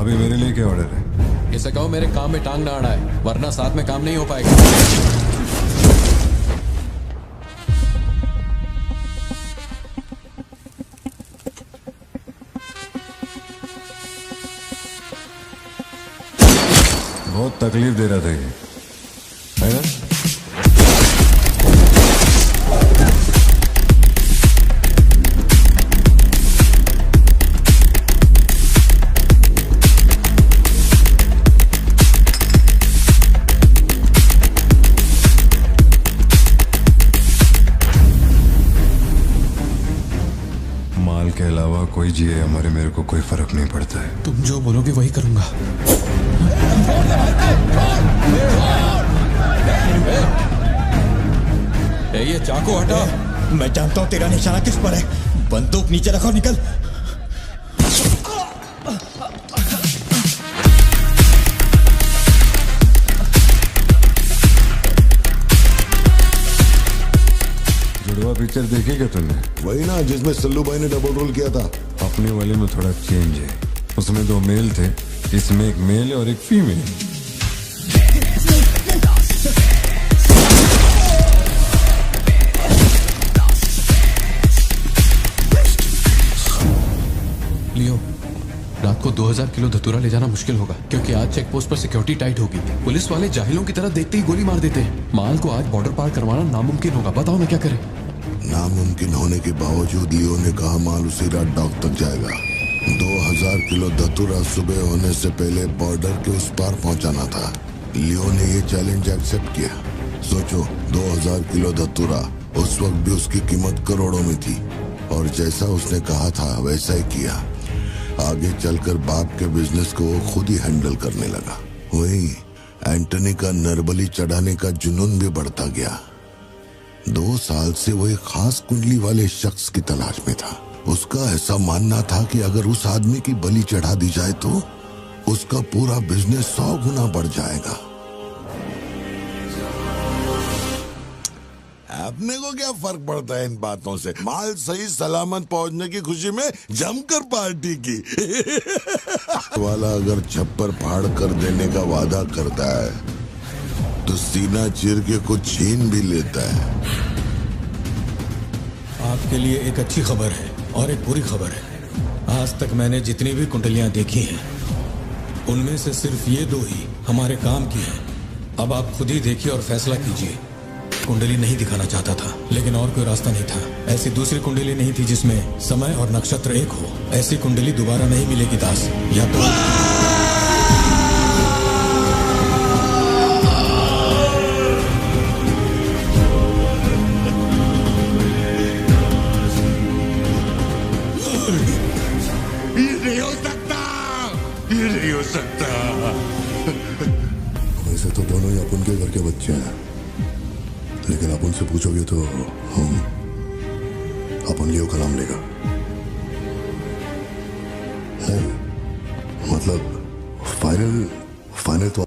अभी मेरे लिए क्या ऑर्डर है? इसे कहो मेरे काम में टांग ना अड़ाए, वरना साथ में काम नहीं हो पाएगा। बहुत तकलीफ दे रहा था ये, है ना? माल के अलावा कोई जिए हमारे, मेरे को कोई फर्क नहीं पड़ता है। तुम जो बोलोगे वही करूंगा। ये चाकू हटा। मैं जानता हूं तेरा निशाना किस पर है। बंदूक नीचे रखो, निकल। जुड़वा पिक्चर देखी क्या तुमने? वही ना जिसमें सल्लू भाई ने डबल रोल किया था। अपने वाले में थोड़ा चेंज है, उसमें 2 मेल थे, इसमें 1 मेल और 1 फीमेल। लियो, रात को 2000 किलो धतूरा ले जाना मुश्किल होगा, क्योंकि आज चेक पोस्ट पर सिक्योरिटी टाइट होगी। पुलिस वाले जाहिलों की तरह देखते ही गोली मार देते हैं। माल को आज बॉर्डर पार करवाना नामुमकिन होगा। बताओ मैं क्या करें? नामुमकिन होने के बावजूद लियो ने कहा माल उसी रात डॉक तक जाएगा। 2000 किलो धतूरा सुबह होने से पहले बॉर्डर के उस पार पहुंचाना था। लियो ने ये चैलेंज एक्सेप्ट किया। सोचो, 2000 किलो धतूरा, उस वक्त भी उसकी कीमत करोड़ों में थी, और जैसा उसने कहा था वैसा ही किया। आगे चलकर बाप के बिजनेस को वो खुद ही हैंडल करने लगा। वही एंटनी का नरबली चढ़ाने का जुनून भी बढ़ता गया। 2 साल से वो एक खास कुंडली वाले शख्स की तलाश में था। उसका ऐसा मानना था कि अगर उस आदमी की बलि चढ़ा दी जाए तो उसका पूरा बिजनेस 100 गुना बढ़ जाएगा। अपने को क्या फर्क पड़ता है इन बातों से? माल सही सलामत पहुंचने की खुशी में जमकर पार्टी की। वाला अगर छप्पर फाड़ कर देने का वादा करता है तो सीना चीर के कुछ छीन भी लेता है। आपके लिए एक अच्छी खबर है और एक बुरी खबर है। आज तक मैंने जितनी भी कुंडलियां देखी हैं, उनमें से सिर्फ ये 2 ही हमारे काम की हैं। अब आप खुद ही देखिए और फैसला कीजिए। कुंडली नहीं दिखाना चाहता था, लेकिन और कोई रास्ता नहीं था। ऐसी दूसरी कुंडली नहीं थी जिसमें समय और नक्षत्र एक हो। ऐसी कुंडली दोबारा नहीं मिलेगी दास। या तो ये नहीं हो सकता, ये नहीं हो सकता। वैसे तो दोनों ही अपन के घर के बच्चे हैं, लेकिन आप उनसे पूछोगे तो अपन लियो का नाम लेगा। नहीं, मतलब फाइनल तो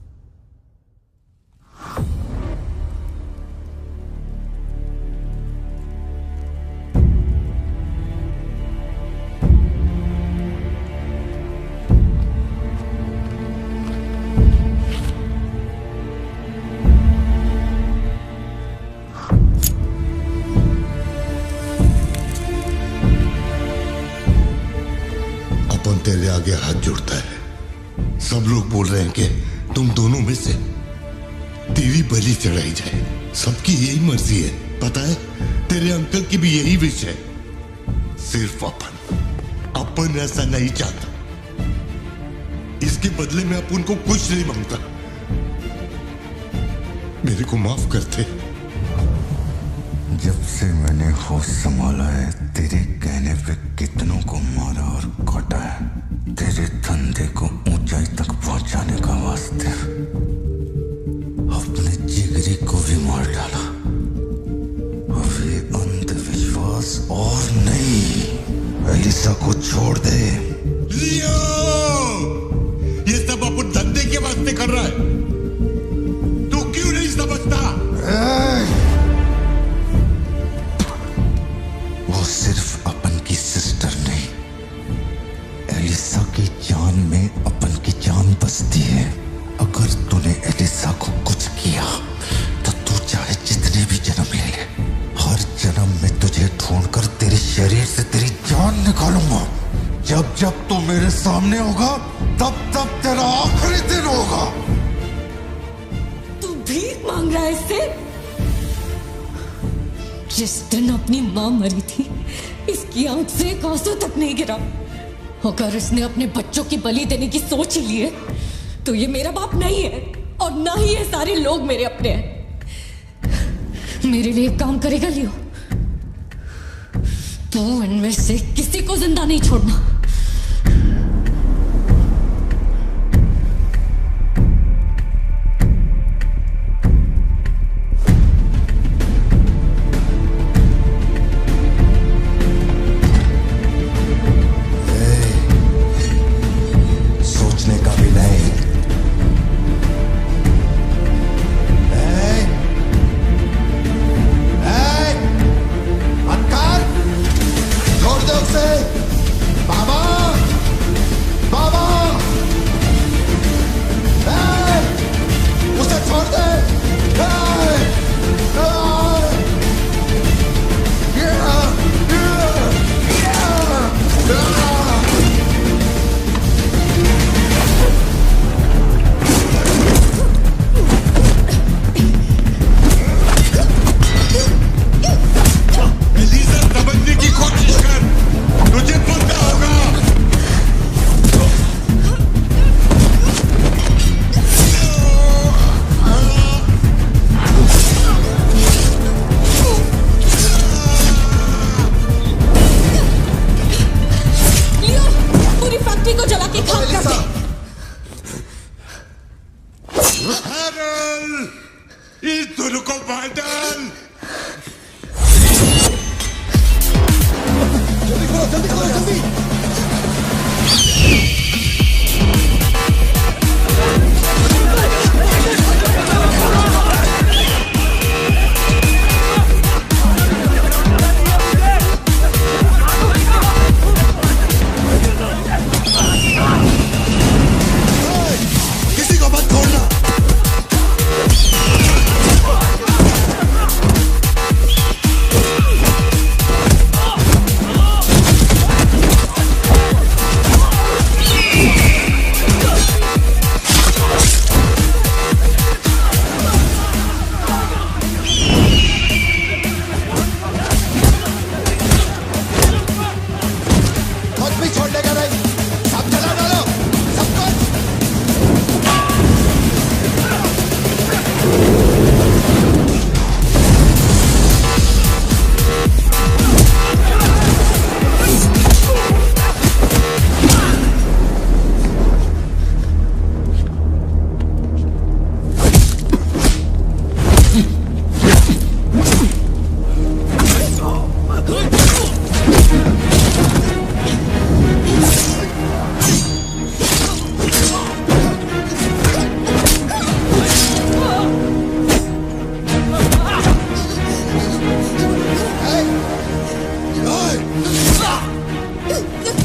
तेरे आगे हाथ जोड़ता है। सब लोग बोल रहे हैं कि तुम दोनों में से तेरी बलि चढ़ाई जाए। सबकी यही मर्जी है, पता है? तेरे अंकल की भी यही विश है। सिर्फ अपन ऐसा नहीं चाहता। इसके बदले में अपन को कुछ नहीं मांगता। मेरे को माफ करते। जब से मैंने होश संभाला है, तेरे कहने पे कितनों को मारा और काटा है, तेरे धंधे को ऊंचाई तक पहुंचाने का वास्ते अपने जिगरी को भी मार डाला। अब ये अंधविश्वास एलिसा को छोड़ दे। लियो, ये सब अपन धंधे के वास्ते कर रहा है, तू क्यों नहीं समझता? वो सिर्फ अपन की सिस्टर नहीं, एलिसा की जान में अपन की जान बसती है। अगर तूने एलिसा को कुछ किया तो तू चाहे जितने भी जन्म ले ले, हर जन्म में तुझे ढूंढकर तेरे शरीर से तेरी जान निकालूंगा। जब जब तू मेरे सामने होगा तब तब तेरा आखिरी दिन होगा। तू भीख मांग रहा है इससे? जिस दिन अपनी मां मरी थी, इसकी आंख से एक आंसू तक नहीं गिरा। अगर इसने अपने बच्चों की बलि देने की सोच ही ली है तो ये मेरा बाप नहीं है, और ना ही ये सारे लोग मेरे अपने हैं। मेरे लिए एक काम करेगा लियो, तो इनमें से किसी को जिंदा नहीं छोड़ना। सोचने का भी नहीं। अंकार, छोड़ दो उसे। बाबा, बाबा, उसे छोड़ दे। एलिसा, समझने की कोशिश कर, तुझे पता होगा। लियो, पूरी फैक्ट्री को जला के खाक कर दे। हैरल, इस दोनों को मार डाल। जल्दी करो, जल्दी करो, जल्दी। किसी को मत छोड़ना। कुछ भी छोड़ने का नहीं, सब जला डालो, सब कुछ।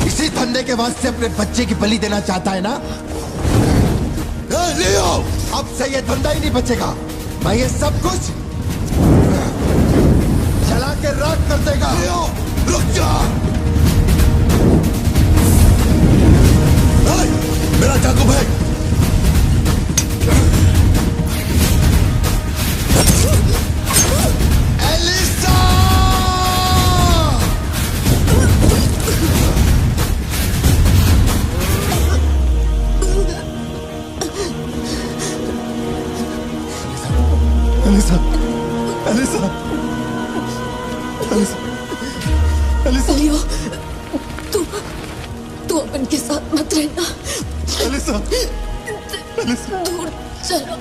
इसी धंधे के वास्ते अपने बच्चे की बलि देना चाहता है ना? लियो, अब से ये धंधा ही नहीं बचेगा। मैं ये सब कुछ जला के राख कर देगा। लियो, रुक जा। मेरा चाकू फेंक। Elisa! Elisa, Elisa, Elisa, Elisa. Leo, तू अपन के साथ मत रहना। एलिसा, एलिसा, दूर चलो।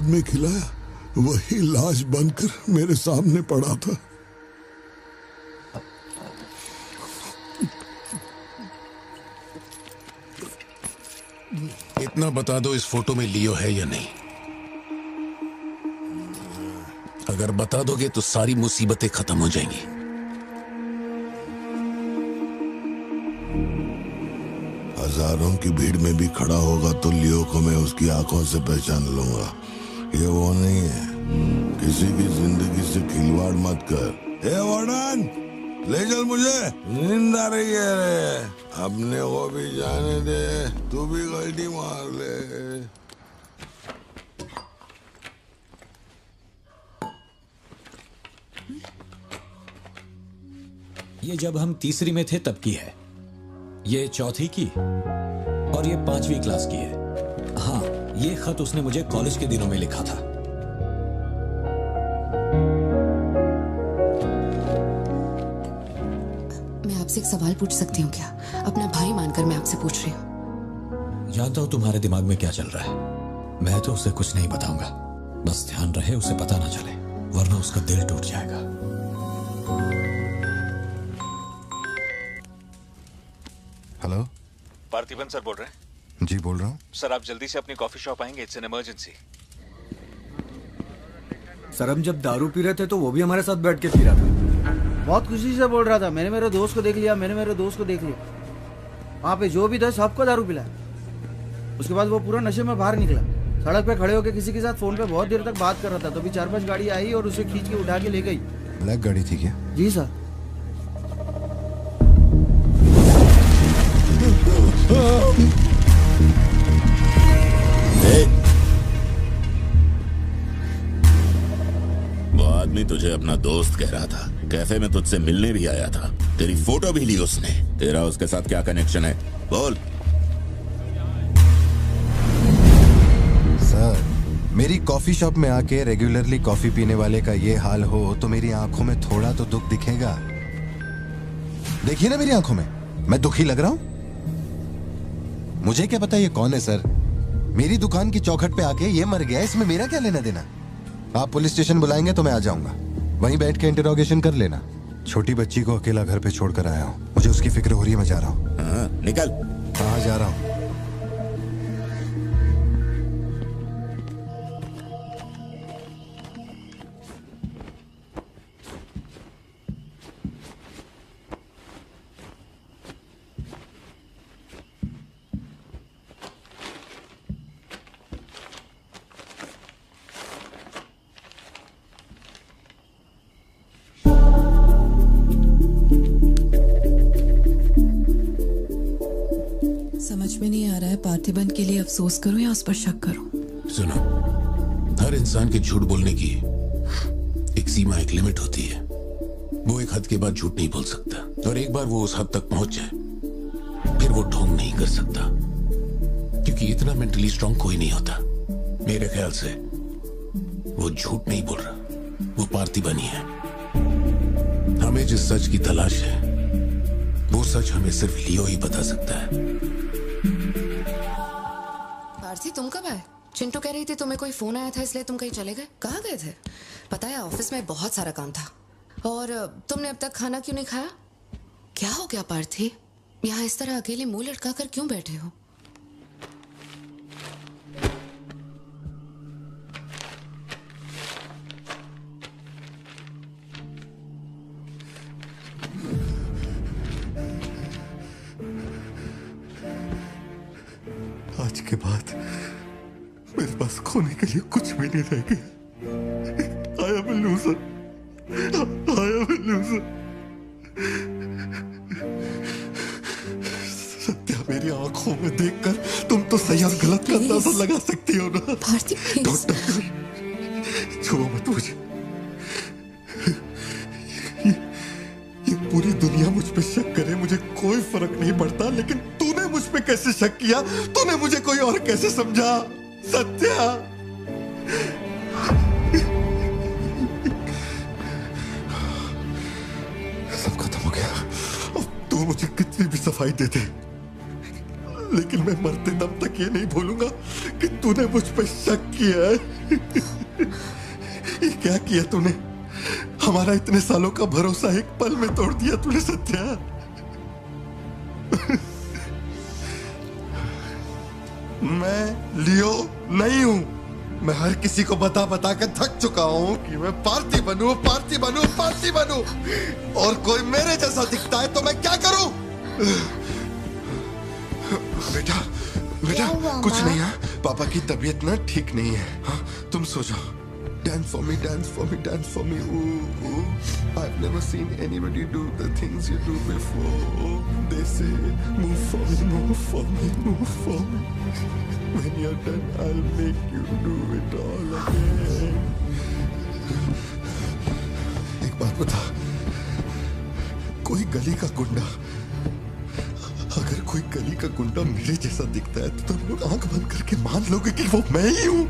गोद में खिलाया, वही लाश बनकर मेरे सामने पड़ा था। इतना बता दो, इस फोटो में लियो है या नहीं? अगर बता दोगे तो सारी मुसीबतें खत्म हो जाएंगी। हजारों की भीड़ में भी खड़ा होगा तो लियो को मैं उसकी आंखों से पहचान लूंगा। ये वो नहीं है। किसी की जिंदगी से खिलवाड़ मत कर। ए वार्डन, ले चल मुझे, नींद आ रही है रे। अपने को भी जाने दे, तू भी गलती मार ले। ये जब हम तीसरी में थे तब की है, ये चौथी की और ये 5वीं क्लास की है। हाँ, ये खत उसने मुझे कॉलेज के दिनों में लिखा था। मैं आपसे एक सवाल पूछ सकती हूँ क्या? अपना भाई मानकर मैं आपसे पूछ रही हूँ। जानता हूँ तुम्हारे दिमाग में क्या चल रहा है। मैं तो उसे कुछ नहीं बताऊंगा, बस ध्यान रहे उसे पता ना चले, वरना उसका दिल टूट जाएगा। हेलो, पार्थिबन सर बोल रहे हैं? जी बोल रहा हूँ। सर आप जल्दी से अपनी कॉफी शॉप आएंगे, इट्स एन इमरजेंसी। सर हम जब दारू पी रहे थे तो वो भी हमारे साथ बैठ के पी रहा था। बहुत खुशी से बोल रहा था, मैंने मेरे दोस्त को देख लिया, मैंने मेरे दोस्त को देख लिया। वहाँ पे जो भी था सबको दारू पिलाया। उसके बाद वो पूरा नशे में बाहर निकला, सड़क पे खड़े होकर किसी के साथ फोन पे बहुत देर तक बात कर रहा था। तो भी 4-5 गाड़ी आई और उसे खींच के उठा के ले गई। ब्लैक गाड़ी थी क्या? जी सर। वो आदमी तुझे अपना दोस्त कह रहा था, कैफे में तुझसे मिलने भी आया था, तेरी फोटो भी ली उसने। तेरा उसके साथ क्या कनेक्शन है, बोल। सर, मेरी कॉफी शॉप में आके रेगुलरली कॉफी पीने वाले का ये हाल हो तो मेरी आंखों में थोड़ा तो दुख दिखेगा। देखिए ना मेरी आंखों में, मैं दुखी लग रहा हूं? मुझे क्या पता ये कौन है सर? मेरी दुकान की चौखट पे आके ये मर गया, इसमें मेरा क्या लेना देना? आप पुलिस स्टेशन बुलाएंगे तो मैं आ जाऊंगा, वहीं बैठ के इंटरोगेशन कर लेना। छोटी बच्ची को अकेला घर पे छोड़कर आया हूँ, मुझे उसकी फिक्र हो रही है, मैं जा रहा हूँ। निकल। हाँ जा रहा हूँ। समझ में नहीं आ रहा है पार्थिबन के लिए अफसोस करूं या उस पर शक करूं। सुनो, हर इंसान के झूठ बोलने की एक सीमा, एक लिमिट होती है। वो एक हद के बाद झूठ नहीं बोल सकता, और एक बार वो उस हद तक पहुंच जाए फिर वो ढोंग नहीं कर सकता, क्योंकि इतना मेंटली स्ट्रांग कोई नहीं होता। मेरे ख्याल से वो झूठ नहीं बोल रहा, वो पार्थिबन ही है। हमें जिस सच की तलाश है वो सच हमें सिर्फ लियो ही बता सकता है। पार्थी, तुम कब आए? चिंटू कह रही थी तुम्हें कोई फोन आया था इसलिए तुम कहीं चले गए। कहाँ गए थे? पता है ऑफिस में बहुत सारा काम था। और तुमने अब तक खाना क्यों नहीं खाया? क्या हो गया पार्थी? यहाँ इस तरह अकेले मुंह लटका कर क्यों बैठे हो? आज के बाद मेरे पास खोने के लिए कुछ भी नहीं रह गया। I am a loser. I am a loser. Satya, मेरी आंखों में देखकर तुम तो सही और गलत का अंदाजा लगा सकती हो ना। भारती प्लीज, छुओ मत मुझे। ये पूरी दुनिया मुझ पे शक करे, मुझे कोई फर्क नहीं पड़ता, लेकिन तूने मुझ पे कैसे शक किया? तूने मुझे कोई और कैसे समझा? सत्या, सब खत्म हो गया। अब तू मुझे कितनी भी सफाई दे दे, लेकिन मैं मरते दम तक ये नहीं भूलूंगा कि तूने मुझ पे शक किया है। ये क्या किया तूने? हमारा इतने सालों का भरोसा एक पल में तोड़ दिया तूने सत्या। मैं लियो नहीं हूं। मैं हर किसी को बता बता कर थक चुका हूं कि मैं पार्टी बनूं, पार्टी बनूं, पार्टी बनूं, और कोई मेरे जैसा दिखता है तो मैं क्या करूं? बेटा बेटा कुछ नहीं है, पापा की तबीयत ना ठीक नहीं है। हाँ, तुम सो जाओ। Dance for me, dance for me, dance for me. Ooh, ooh. I've never seen anybody do the things you do before. They say, move for me, move for me, move for me. When you're done, I'll make you do it all again. एक बात बता, कोई गली का गुंडा, अगर कोई गली का गुंडा मेरे जैसा दिखता है तो तुम लोग आंख बंद करके मान लोगे कि वो मैं ही हूँ।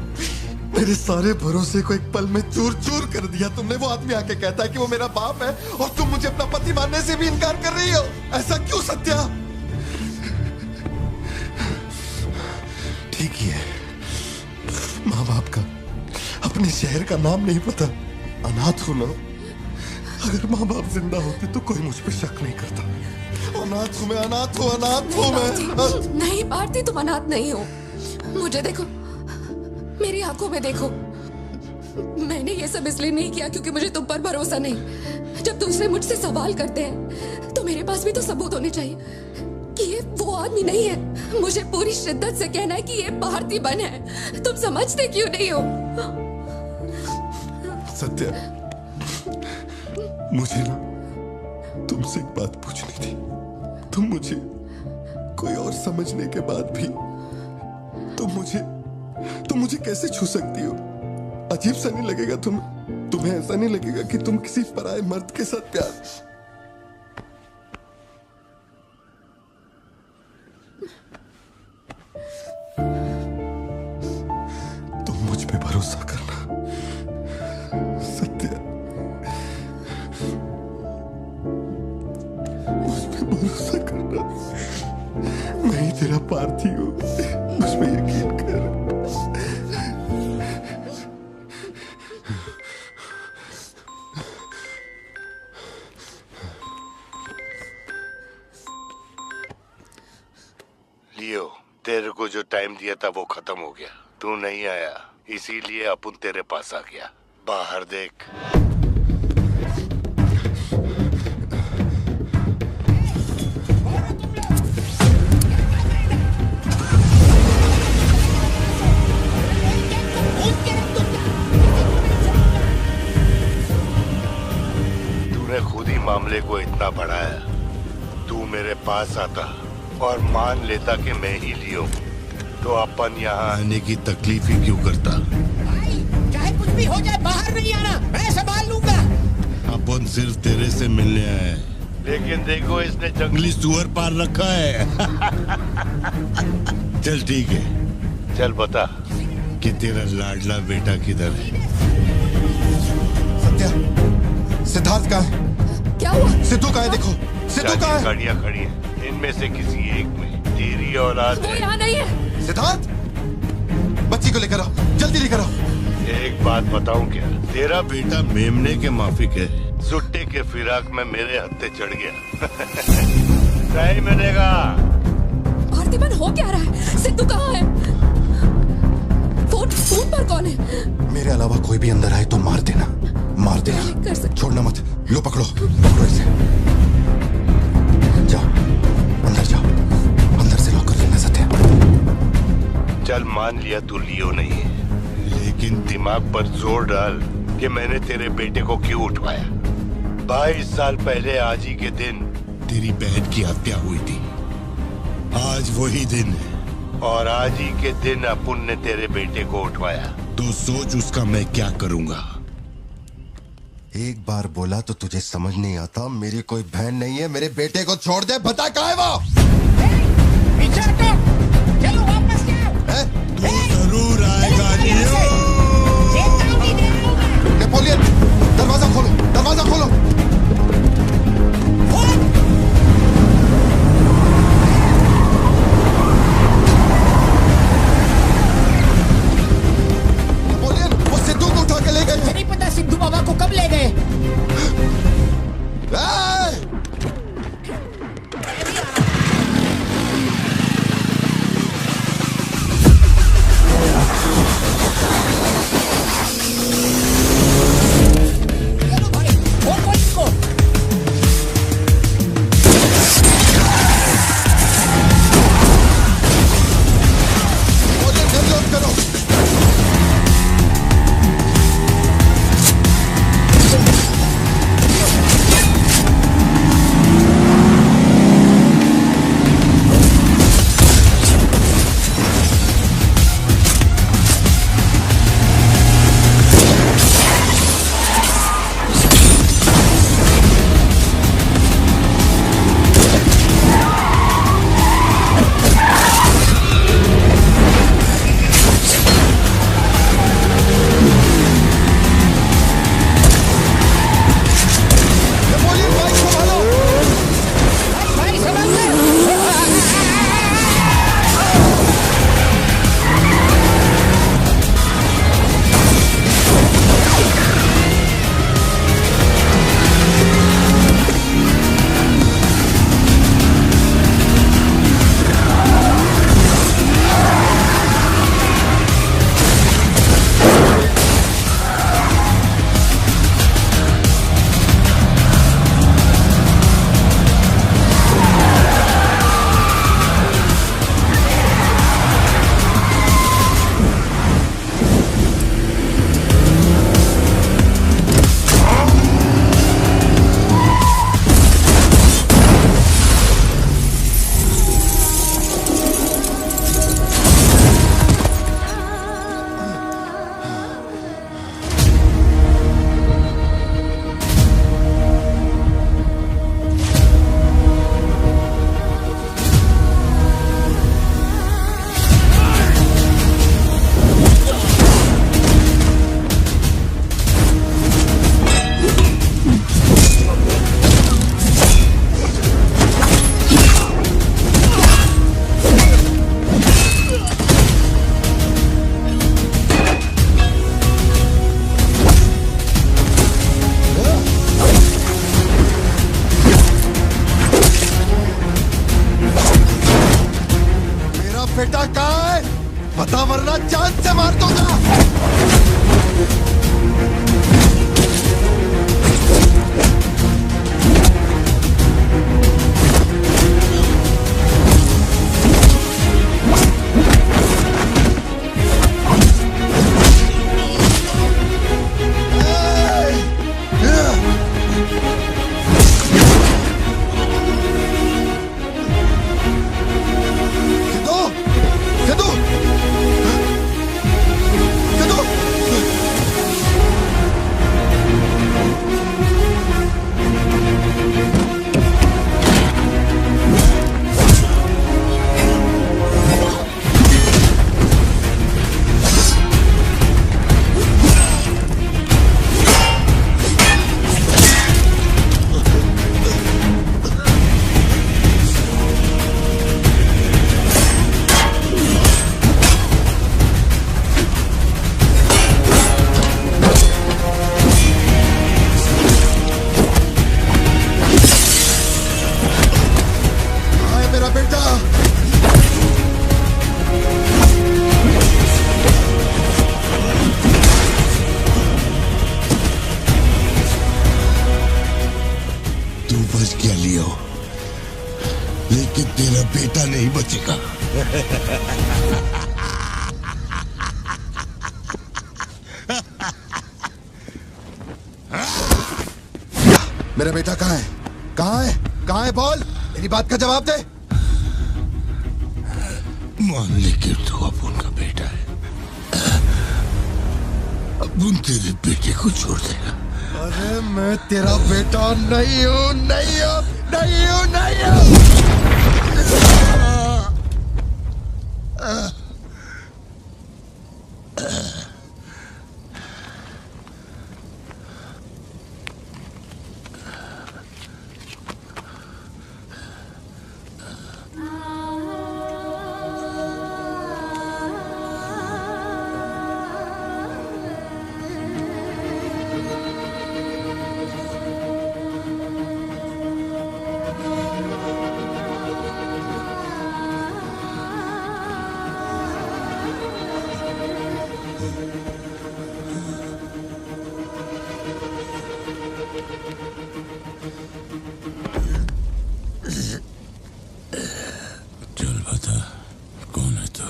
मेरे सारे भरोसे को एक पल में चूर चूर कर दिया तुमने। वो आदमी आके कहता है कि वो मेरा बाप है और तुम मुझे अपना पति मानने से भी इनकार कर रही हो। ऐसा क्यों सत्या? ठीक ही है, माँ बाप का अपने शहर का नाम नहीं पता, अनाथ हूं ना। अगर माँ बाप जिंदा होते तो कोई मुझ पे शक नहीं करता। अनाथ हूं मैं, अनाथ हूं, अनाथ हूं मैं। नहीं भारती, तुम अनाथ नहीं हो। मुझे देखो, मेरी आंखों में देखो। मैंने ये सब इसलिए नहीं किया क्योंकि मुझे तुम पर भरोसा नहीं। जब दूसरे मुझसे सवाल करते हैं तो मेरे पास भी तो सबूत होने चाहिए कि ये वो आदमी नहीं है। मुझे पूरी शिद्दत से कहना है कि ये पार्थिबन है। तुम समझते क्यों नहीं हो? सत्या, मुझे ना तुमसे एक बात पूछनी थी। तुम मुझे कोई और समझने के बाद भी तुम मुझे कैसे छू सकती हो? अजीब सा नहीं लगेगा तुम्हें ऐसा नहीं लगेगा कि तुम किसी पराये मर्द के साथ प्यार? तुम मुझ पे भरोसा करना सत्या, मुझ पे भरोसा करना। मैं ही तेरा पार्थी हूँ, मुझ पे यकीन कर। लियो, तेरे को जो टाइम दिया था वो खत्म हो गया। तू नहीं आया, इसीलिए अपन तेरे पास आ गया। बाहर देख। तूने खुद ही मामले को इतना बढ़ाया। तू मेरे पास आता और मान लेता कि मैं ही लियो, तो अपन यहाँ आने की तकलीफ ही क्यों करता? चाहे कुछ भी हो जाए, बाहर नहीं आना, मैं संभाल लूंगा। अपन सिर्फ तेरे से मिलने आए हैं, लेकिन देखो इसने जंगली सुअर पाल रखा है। चल ठीक है, चल बता कि तेरा लाडला बेटा किधर है? सत्या, सिद्धार्थ कहाँ है? क्या हुआ? सिद्धू कहाँ है? देखो सिद्धू कहाँ है? गाड़ियाँ खड़ी हैं, इनमें से किसी एक में तेरी औलाद वो यहाँ नहीं है। सिद्धार्थ, बच्ची को लेकर आओ, जल्दी लेकर आओ। एक बात बताऊं क्या? तेरा बेटा मेमने के माफिक है, सुट्टे के फिराक में मेरे हत्थे चढ़ गया। सही मिलेगा। पार्थिबन हो क्या रहा है? सिद्धू कहाँ है? फोन पर कौन है? मेरे अलावा कोई भी अंदर आए तो मार देना, मार देना, छोड़ना मत। लो पकड़ो, पकड़ो इसे। जाओ अंदर जाओ, अंदर से लॉक कर लेना सत्या। चल मान लिया तू लियो नहीं है, लेकिन दिमाग पर जोर डाल कि मैंने तेरे बेटे को क्यों उठवाया। 22 साल पहले आज ही के दिन तेरी बहन की हत्या हुई थी। आज वही दिन है और आज ही के दिन अपुन ने तेरे बेटे को उठवाया। तो सोच उसका मैं क्या करूंगा। एक बार बोला तो तुझे समझ नहीं आता? मेरी कोई बहन नहीं है, मेरे बेटे को छोड़ दे। बता कहाँ है वो? पीछे हटो, चलो वापस जाओ। तू जरूर आएगा लियो। नेपोलियन, दरवाजा खोलो, दरवाजा खोलो। बेटा कहाँ है? बता वरना जान से मार दूंगा। लेकिन तेरा बेटा नहीं बचेगा। मेरा बेटा कहाँ है? कहाँ है? कहाँ है? बोल, मेरी बात का जवाब दे। मान ले कि तू अब उनका बेटा है, अब उन तेरे बेटे को छोड़ देगा। अरे मैं तेरा बेटा नहीं हूँ, नहीं हूँ, नहीं हूँ, नहीं हूँ। चल बता, कौन है तू?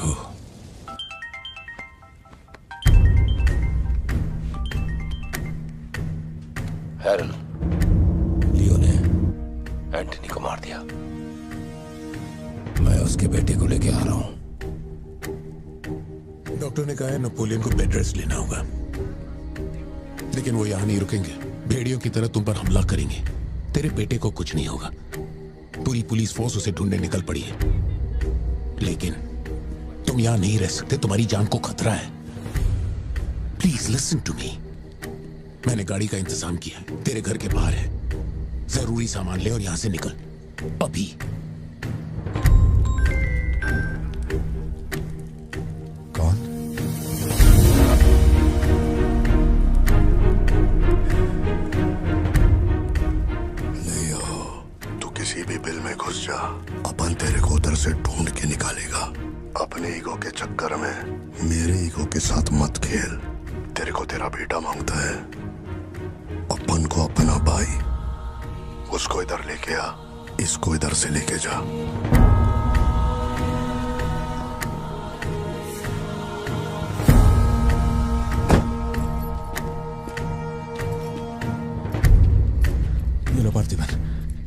हैरल, लियो ने एंटनी को मार दिया। मैं उसके बेटे को लेके आ रहा हूं। डॉक्टर ने कहा है नेपोलियन को बेड रेस्ट लेना होगा, लेकिन वो यहां नहीं रुकेंगे। भेड़ियों की तरह तुम पर हमला करेंगे। तेरे बेटे को कुछ नहीं होगा। पूरी पुलिस फोर्स उसे ढूंढने निकल पड़ी है, लेकिन तुम यहां नहीं रह सकते। तुम्हारी जान को खतरा है। Please listen to me. मैंने गाड़ी का इंतजाम किया है, तेरे घर के बाहर है। जरूरी सामान ले और यहां से निकल अभी। कौन? लियो, तू किसी भी बिल में घुस जा, अपन तेरे को उधर से ढूंढ के निकालेगा। अपने ईगो के चक्कर में मेरे ईगो के साथ मत खेल। तेरे को तेरा बेटा मांगता है, अपन को अपना भाई। उसको इधर लेके आ, इसको इधर से लेके जा। ये लो पार्थिवन,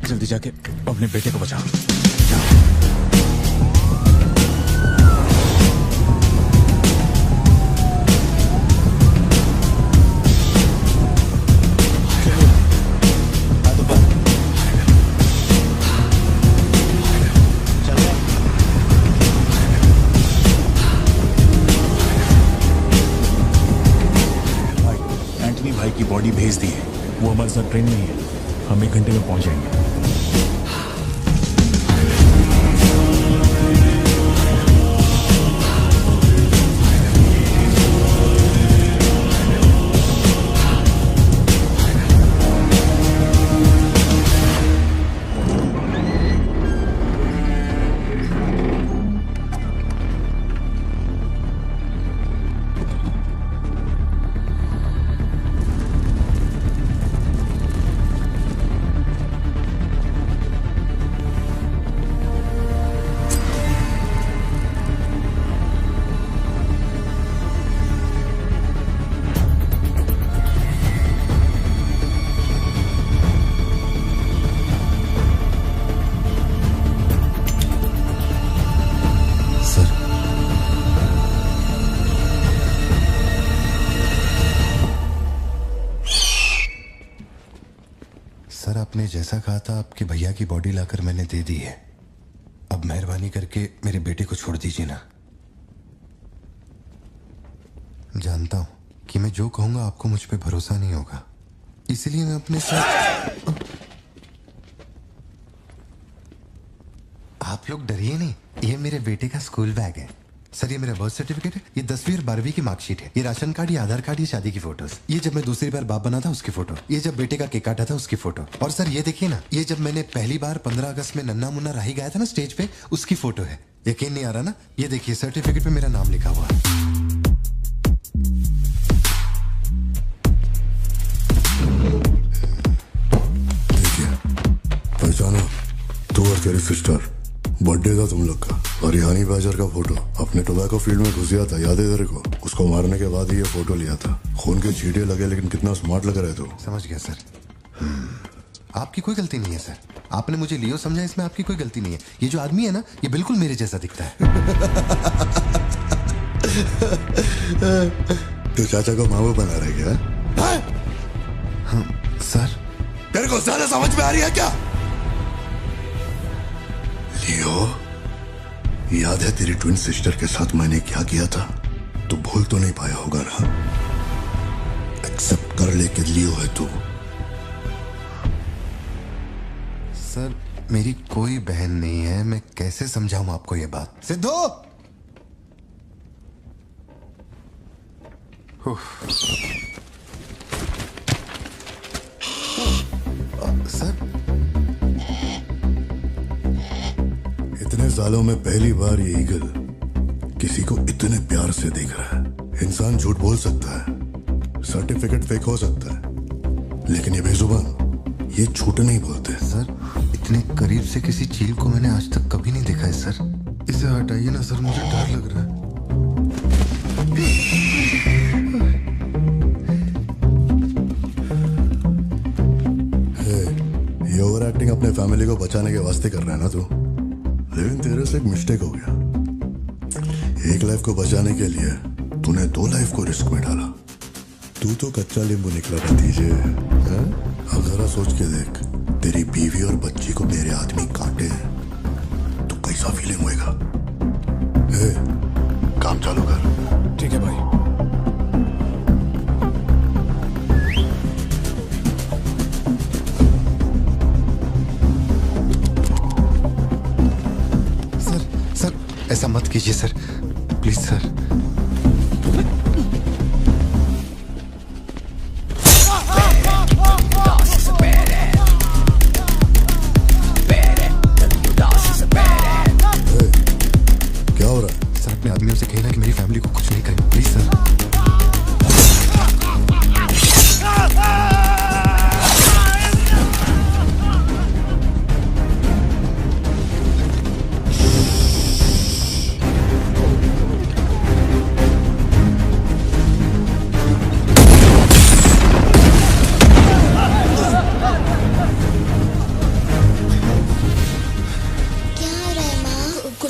जल्दी जाके अपने बेटे को बचाओ। भाई की बॉडी भेज दी है, वो हमारे साथ ट्रेन में ही है। हम 1 घंटे में पहुंच जाएंगे। आपने जैसा कहा था आपके भैया की बॉडी लाकर मैंने दे दी है। अब मेहरबानी करके मेरे बेटे को छोड़ दीजिए ना। जानता हूं कि मैं जो कहूंगा आपको मुझ पे भरोसा नहीं होगा, इसलिए मैं अपने साथ। आप लोग डरिए नहीं, ये मेरे बेटे का स्कूल बैग है। सर ये मेरा बर्थ सर्टिफिकेट है, ये 10वीं और 12वीं की मार्कशीट है, ये राशन कार्ड, ये आधार कार्ड, ये शादी की फोटोज, ये जब मैं दूसरी बार बाप बना था उसकी फोटो, ये जब बेटे का केक काटा था उसकी फोटो, और सर ये देखिए ना, ये जब मैंने पहली बार 15 अगस्त में नन्ना मुन्ना राही गाया था ना स्टेज पे, उसकी फोटो है। यकीन नहीं आ रहा ना? ये देखिए सर्टिफिकेट पे मेरा नाम लिखा हुआ है। पहचानो, तू और तेरी सिस्टर, बर्थडे था तुम लोग का, और हनी बैजर का फोटो अपने टोबैको फील्ड में घुस गया था, याद है तेरे को? उसको मारने के बाद ही ये फोटो लिया था। खून के छींटे लगे लेकिन कितना स्मार्ट लग रहे तो। समझ गया सर। आपकी कोई गलती नहीं है सर, आपने मुझे लियो समझा, इसमें आपकी कोई गलती नहीं है। ये जो आदमी है ना, ये बिल्कुल मेरे जैसा दिखता है। तो चाचा को मामू बना रहे क्या? हाँ, सर तेरे को ज्यादा समझ में आ रही है क्या? लियो, याद है तेरी ट्विन सिस्टर के साथ मैंने क्या किया था? तू भूल तो नहीं पाया होगा ना? एक्सेप्ट कर ले कि लियो है तू। सर मेरी कोई बहन नहीं है, मैं कैसे समझाऊं आपको ये बात? सिद्धू! सर इतने सालों में पहली बार ये ईगल किसी को इतने प्यार से देख रहा है। इंसान झूठ बोल सकता है, सर्टिफिकेट फेक हो सकता है, लेकिन ये बेजुबान, ये झूठ नहीं बोलते। सर इतने करीब से किसी चील को मैंने आज तक कभी नहीं देखा है सर। इसे हटाइए ना सर, मुझे डर लग रहा है। ये ओवर एक्टिंग अपने फैमिली को बचाने के वास्ते कर रहा है ना तू, लेकिन तेरे से एक मिस्टेक हो गया। एक लाइफ को बचाने के लिए तूने 2 लाइफ को रिस्क में डाला। तू तो कच्चा नींबू निकला भतीजे। अब जरा सोच के देख, तेरी बीवी और बच्ची को मेरे आदमी काटे तो कैसा फीलिंग होएगा? काम चालू कर। ठीक है भाई। ऐसा मत कीजिए सर, प्लीज सर। क्या हो रहा है? सर अपने आदमियों से कहना कि मेरी फैमिली को कुछ नहीं करें, प्लीज सर।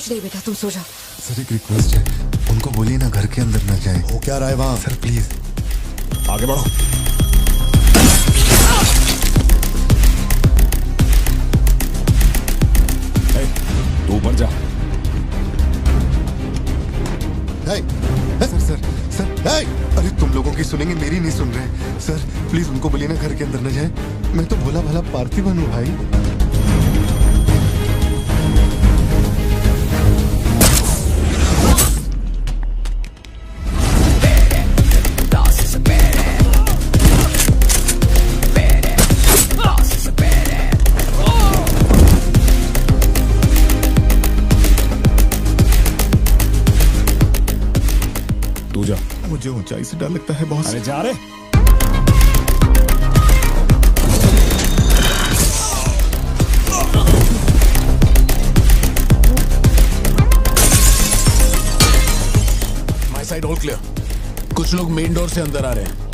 नहीं बेटा तुम सो जाओ। सर एक रिक्वेस्ट है, उनको बोलिए ना घर के अंदर ना जाए। हो क्या रहा है वहां? सर प्लीज आगे बढ़ो। तू ऊपर जा। सर सर सर अरे तुम लोगों की सुनेंगे, मेरी नहीं सुन रहे। सर प्लीज उनको बोलिए ना घर के अंदर ना जाए। मैं तो भोला भाला पार्थिवन हूँ भाई। मुझे ऊंचाई से डर लगता है बॉस। अरे जा रे। My side all clear. कुछ लोग मेन डोर से अंदर आ रहे हैं।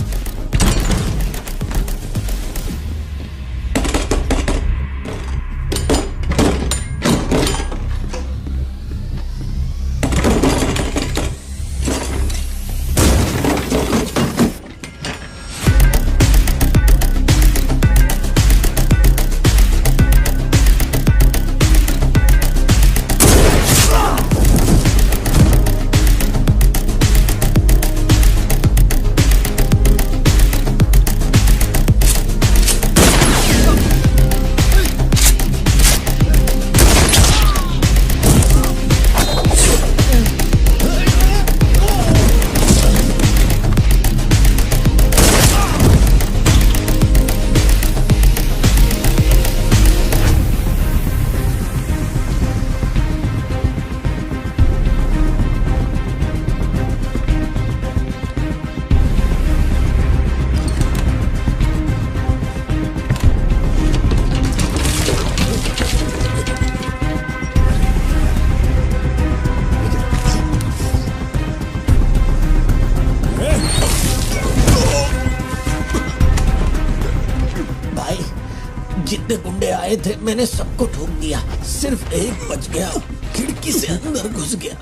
थे, मैंने सबको ठोक दिया, सिर्फ एक बच गया, खिड़की से अंदर घुस गया।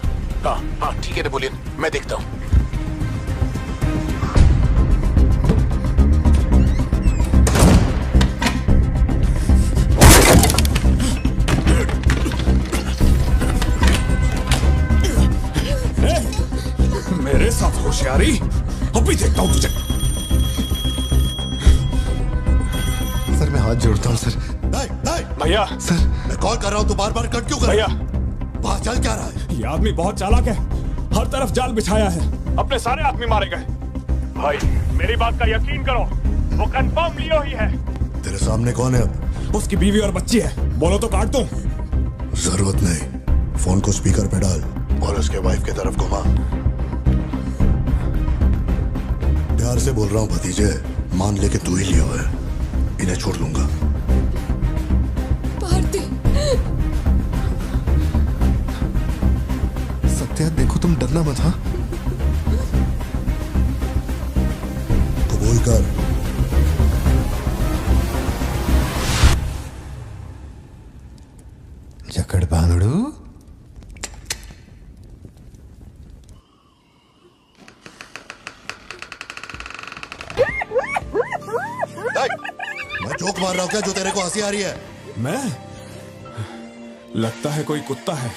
हाँ ठीक है नेपोलियन, मैं देखता हूँ। मेरे साथ होशियारी, अभी देखता हूँ तुझे। सर मैं हाथ जोड़ता हूँ सर। भैया सर मैं कॉल कर रहा हूँ तो बार बार कट क्यों कर भैया, वहाँ चल क्या रहा है? ये आदमी बहुत चालाक है, हर तरफ जाल बिछाया है, अपने सारे आदमी मारे गए। भाई मेरी बात का यकीन करो, वो कंफर्म लियो ही है। तेरे सामने कौन है अब? उसकी बीवी और बच्ची है, बोलो तो काट दूं। जरूरत नहीं, फोन को स्पीकर पे डाल और उसके वाइफ की तरफ घुमा। प्यार से बोल रहा हूँ भतीजे, मान ले कि तू ही लियो है, इन्हें छोड़ दूंगा। सत्या देखो तुम डरना मत। हाँ कबूल कर। जकड़ बांगड़ू। मैं जोक मार रहा हूँ क्या जो तेरे को हंसी आ रही है? मैं? लगता है कोई कुत्ता है।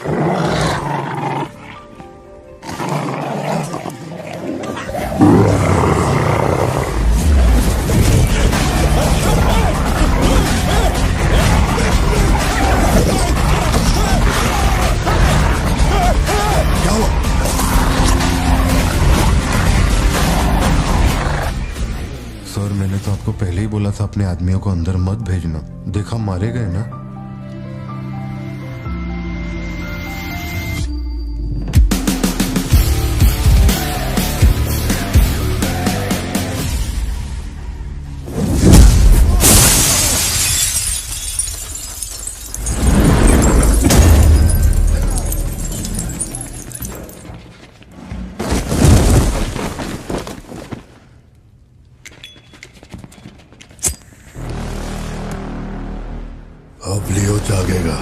सर मैंने तो आपको पहले ही बोला था अपने आदमियों को अंदर मत भेजना, देखा मारे गए ना। अब लियो जागेगा।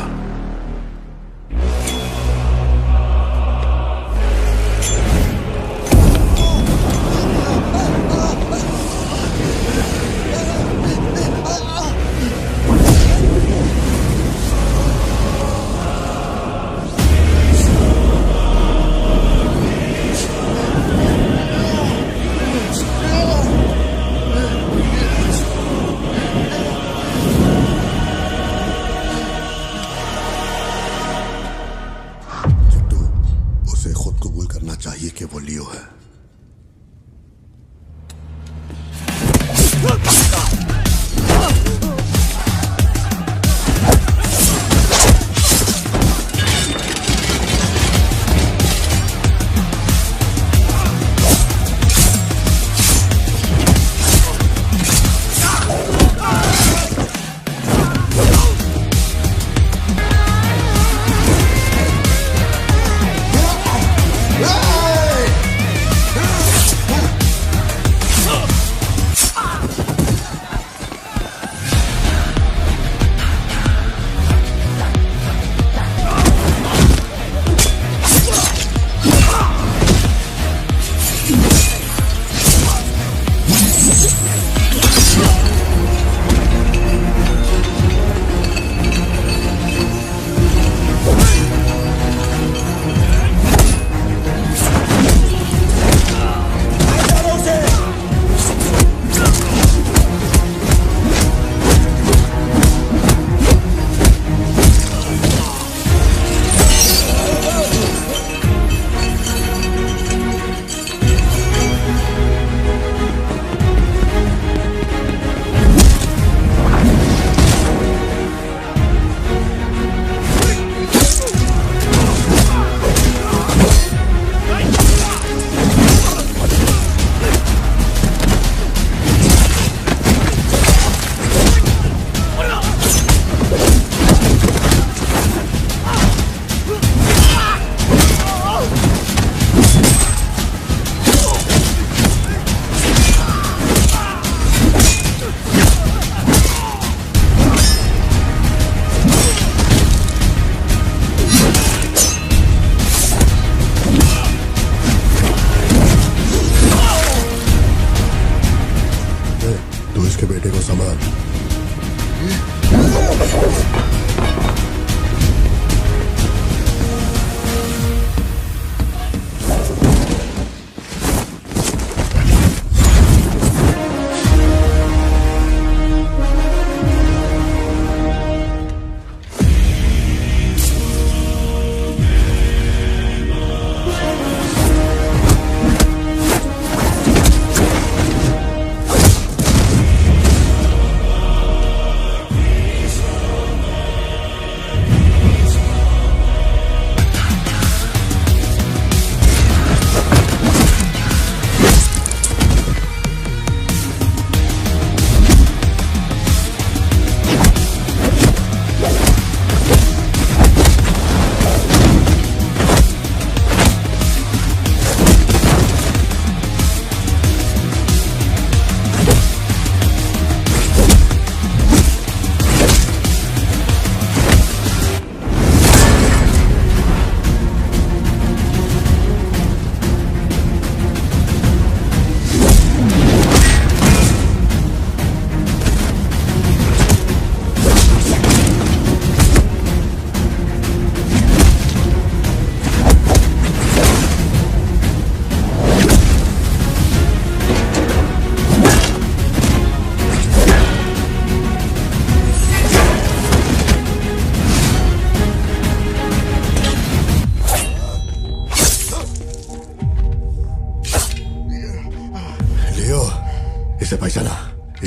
कैसे पहचाना?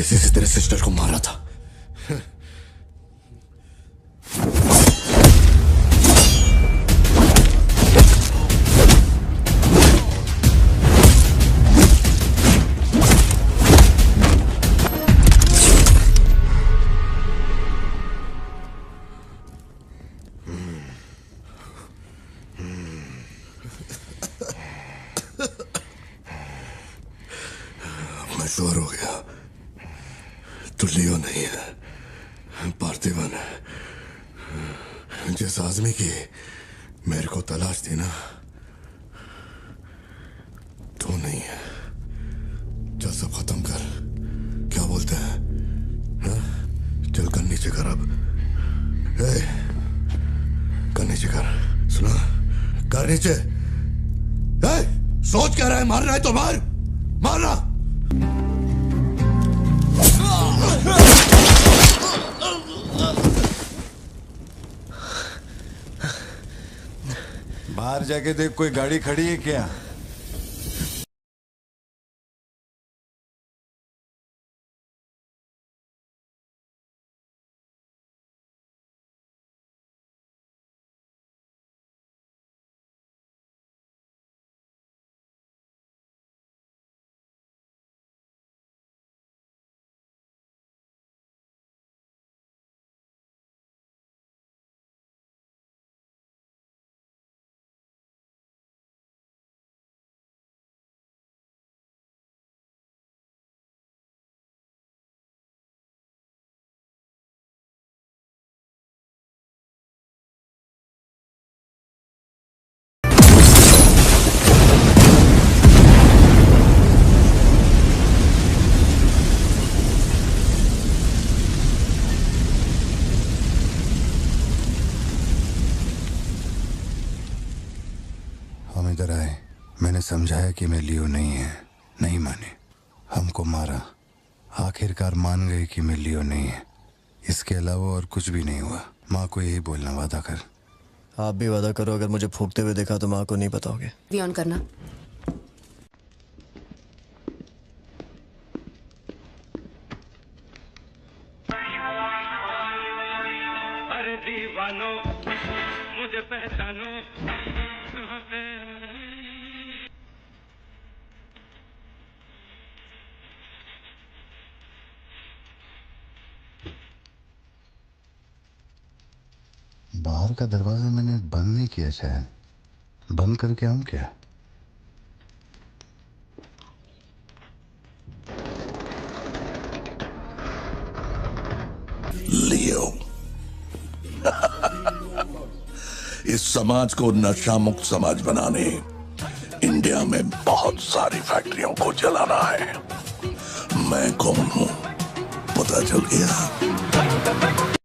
इसी से तेरे सिस्टर को मारा था। मैं श्योर हो गया तो लियो नहीं है, पार्थिवन है। जिस आदमी की मेरे को तलाश थी ना, तो नहीं है। चल सब खत्म कर। क्या बोलते हैं? हाँ? चल कर नीचे कर अब। कर नीचे कर। सुना? कर नीचे। सोच क्या रहा है? मारना है तो मार, मारना। बाहर जाके देख, कोई गाड़ी खड़ी है क्या? हम इधर आए, मैंने समझाया कि मैं लियो नहीं है, नहीं माने, हमको मारा। आखिरकार मान गए कि मैं लियो नहीं है। इसके अलावा और कुछ भी नहीं हुआ। माँ को यही बोलना, वादा कर। आप भी वादा करो, अगर मुझे फूकते हुए देखा तो माँ को नहीं बताओगे। वी ऑन करना। अरे दीवानो मुझे पहचानो। बाहर का दरवाजा मैंने बंद नहीं किया, शायद बंद करके आऊं क्या? लियो इस समाज को नशा मुक्त समाज बनाने इंडिया में बहुत सारी फैक्ट्रियों को जलाना है। मैं कौन हूं पता चल गया?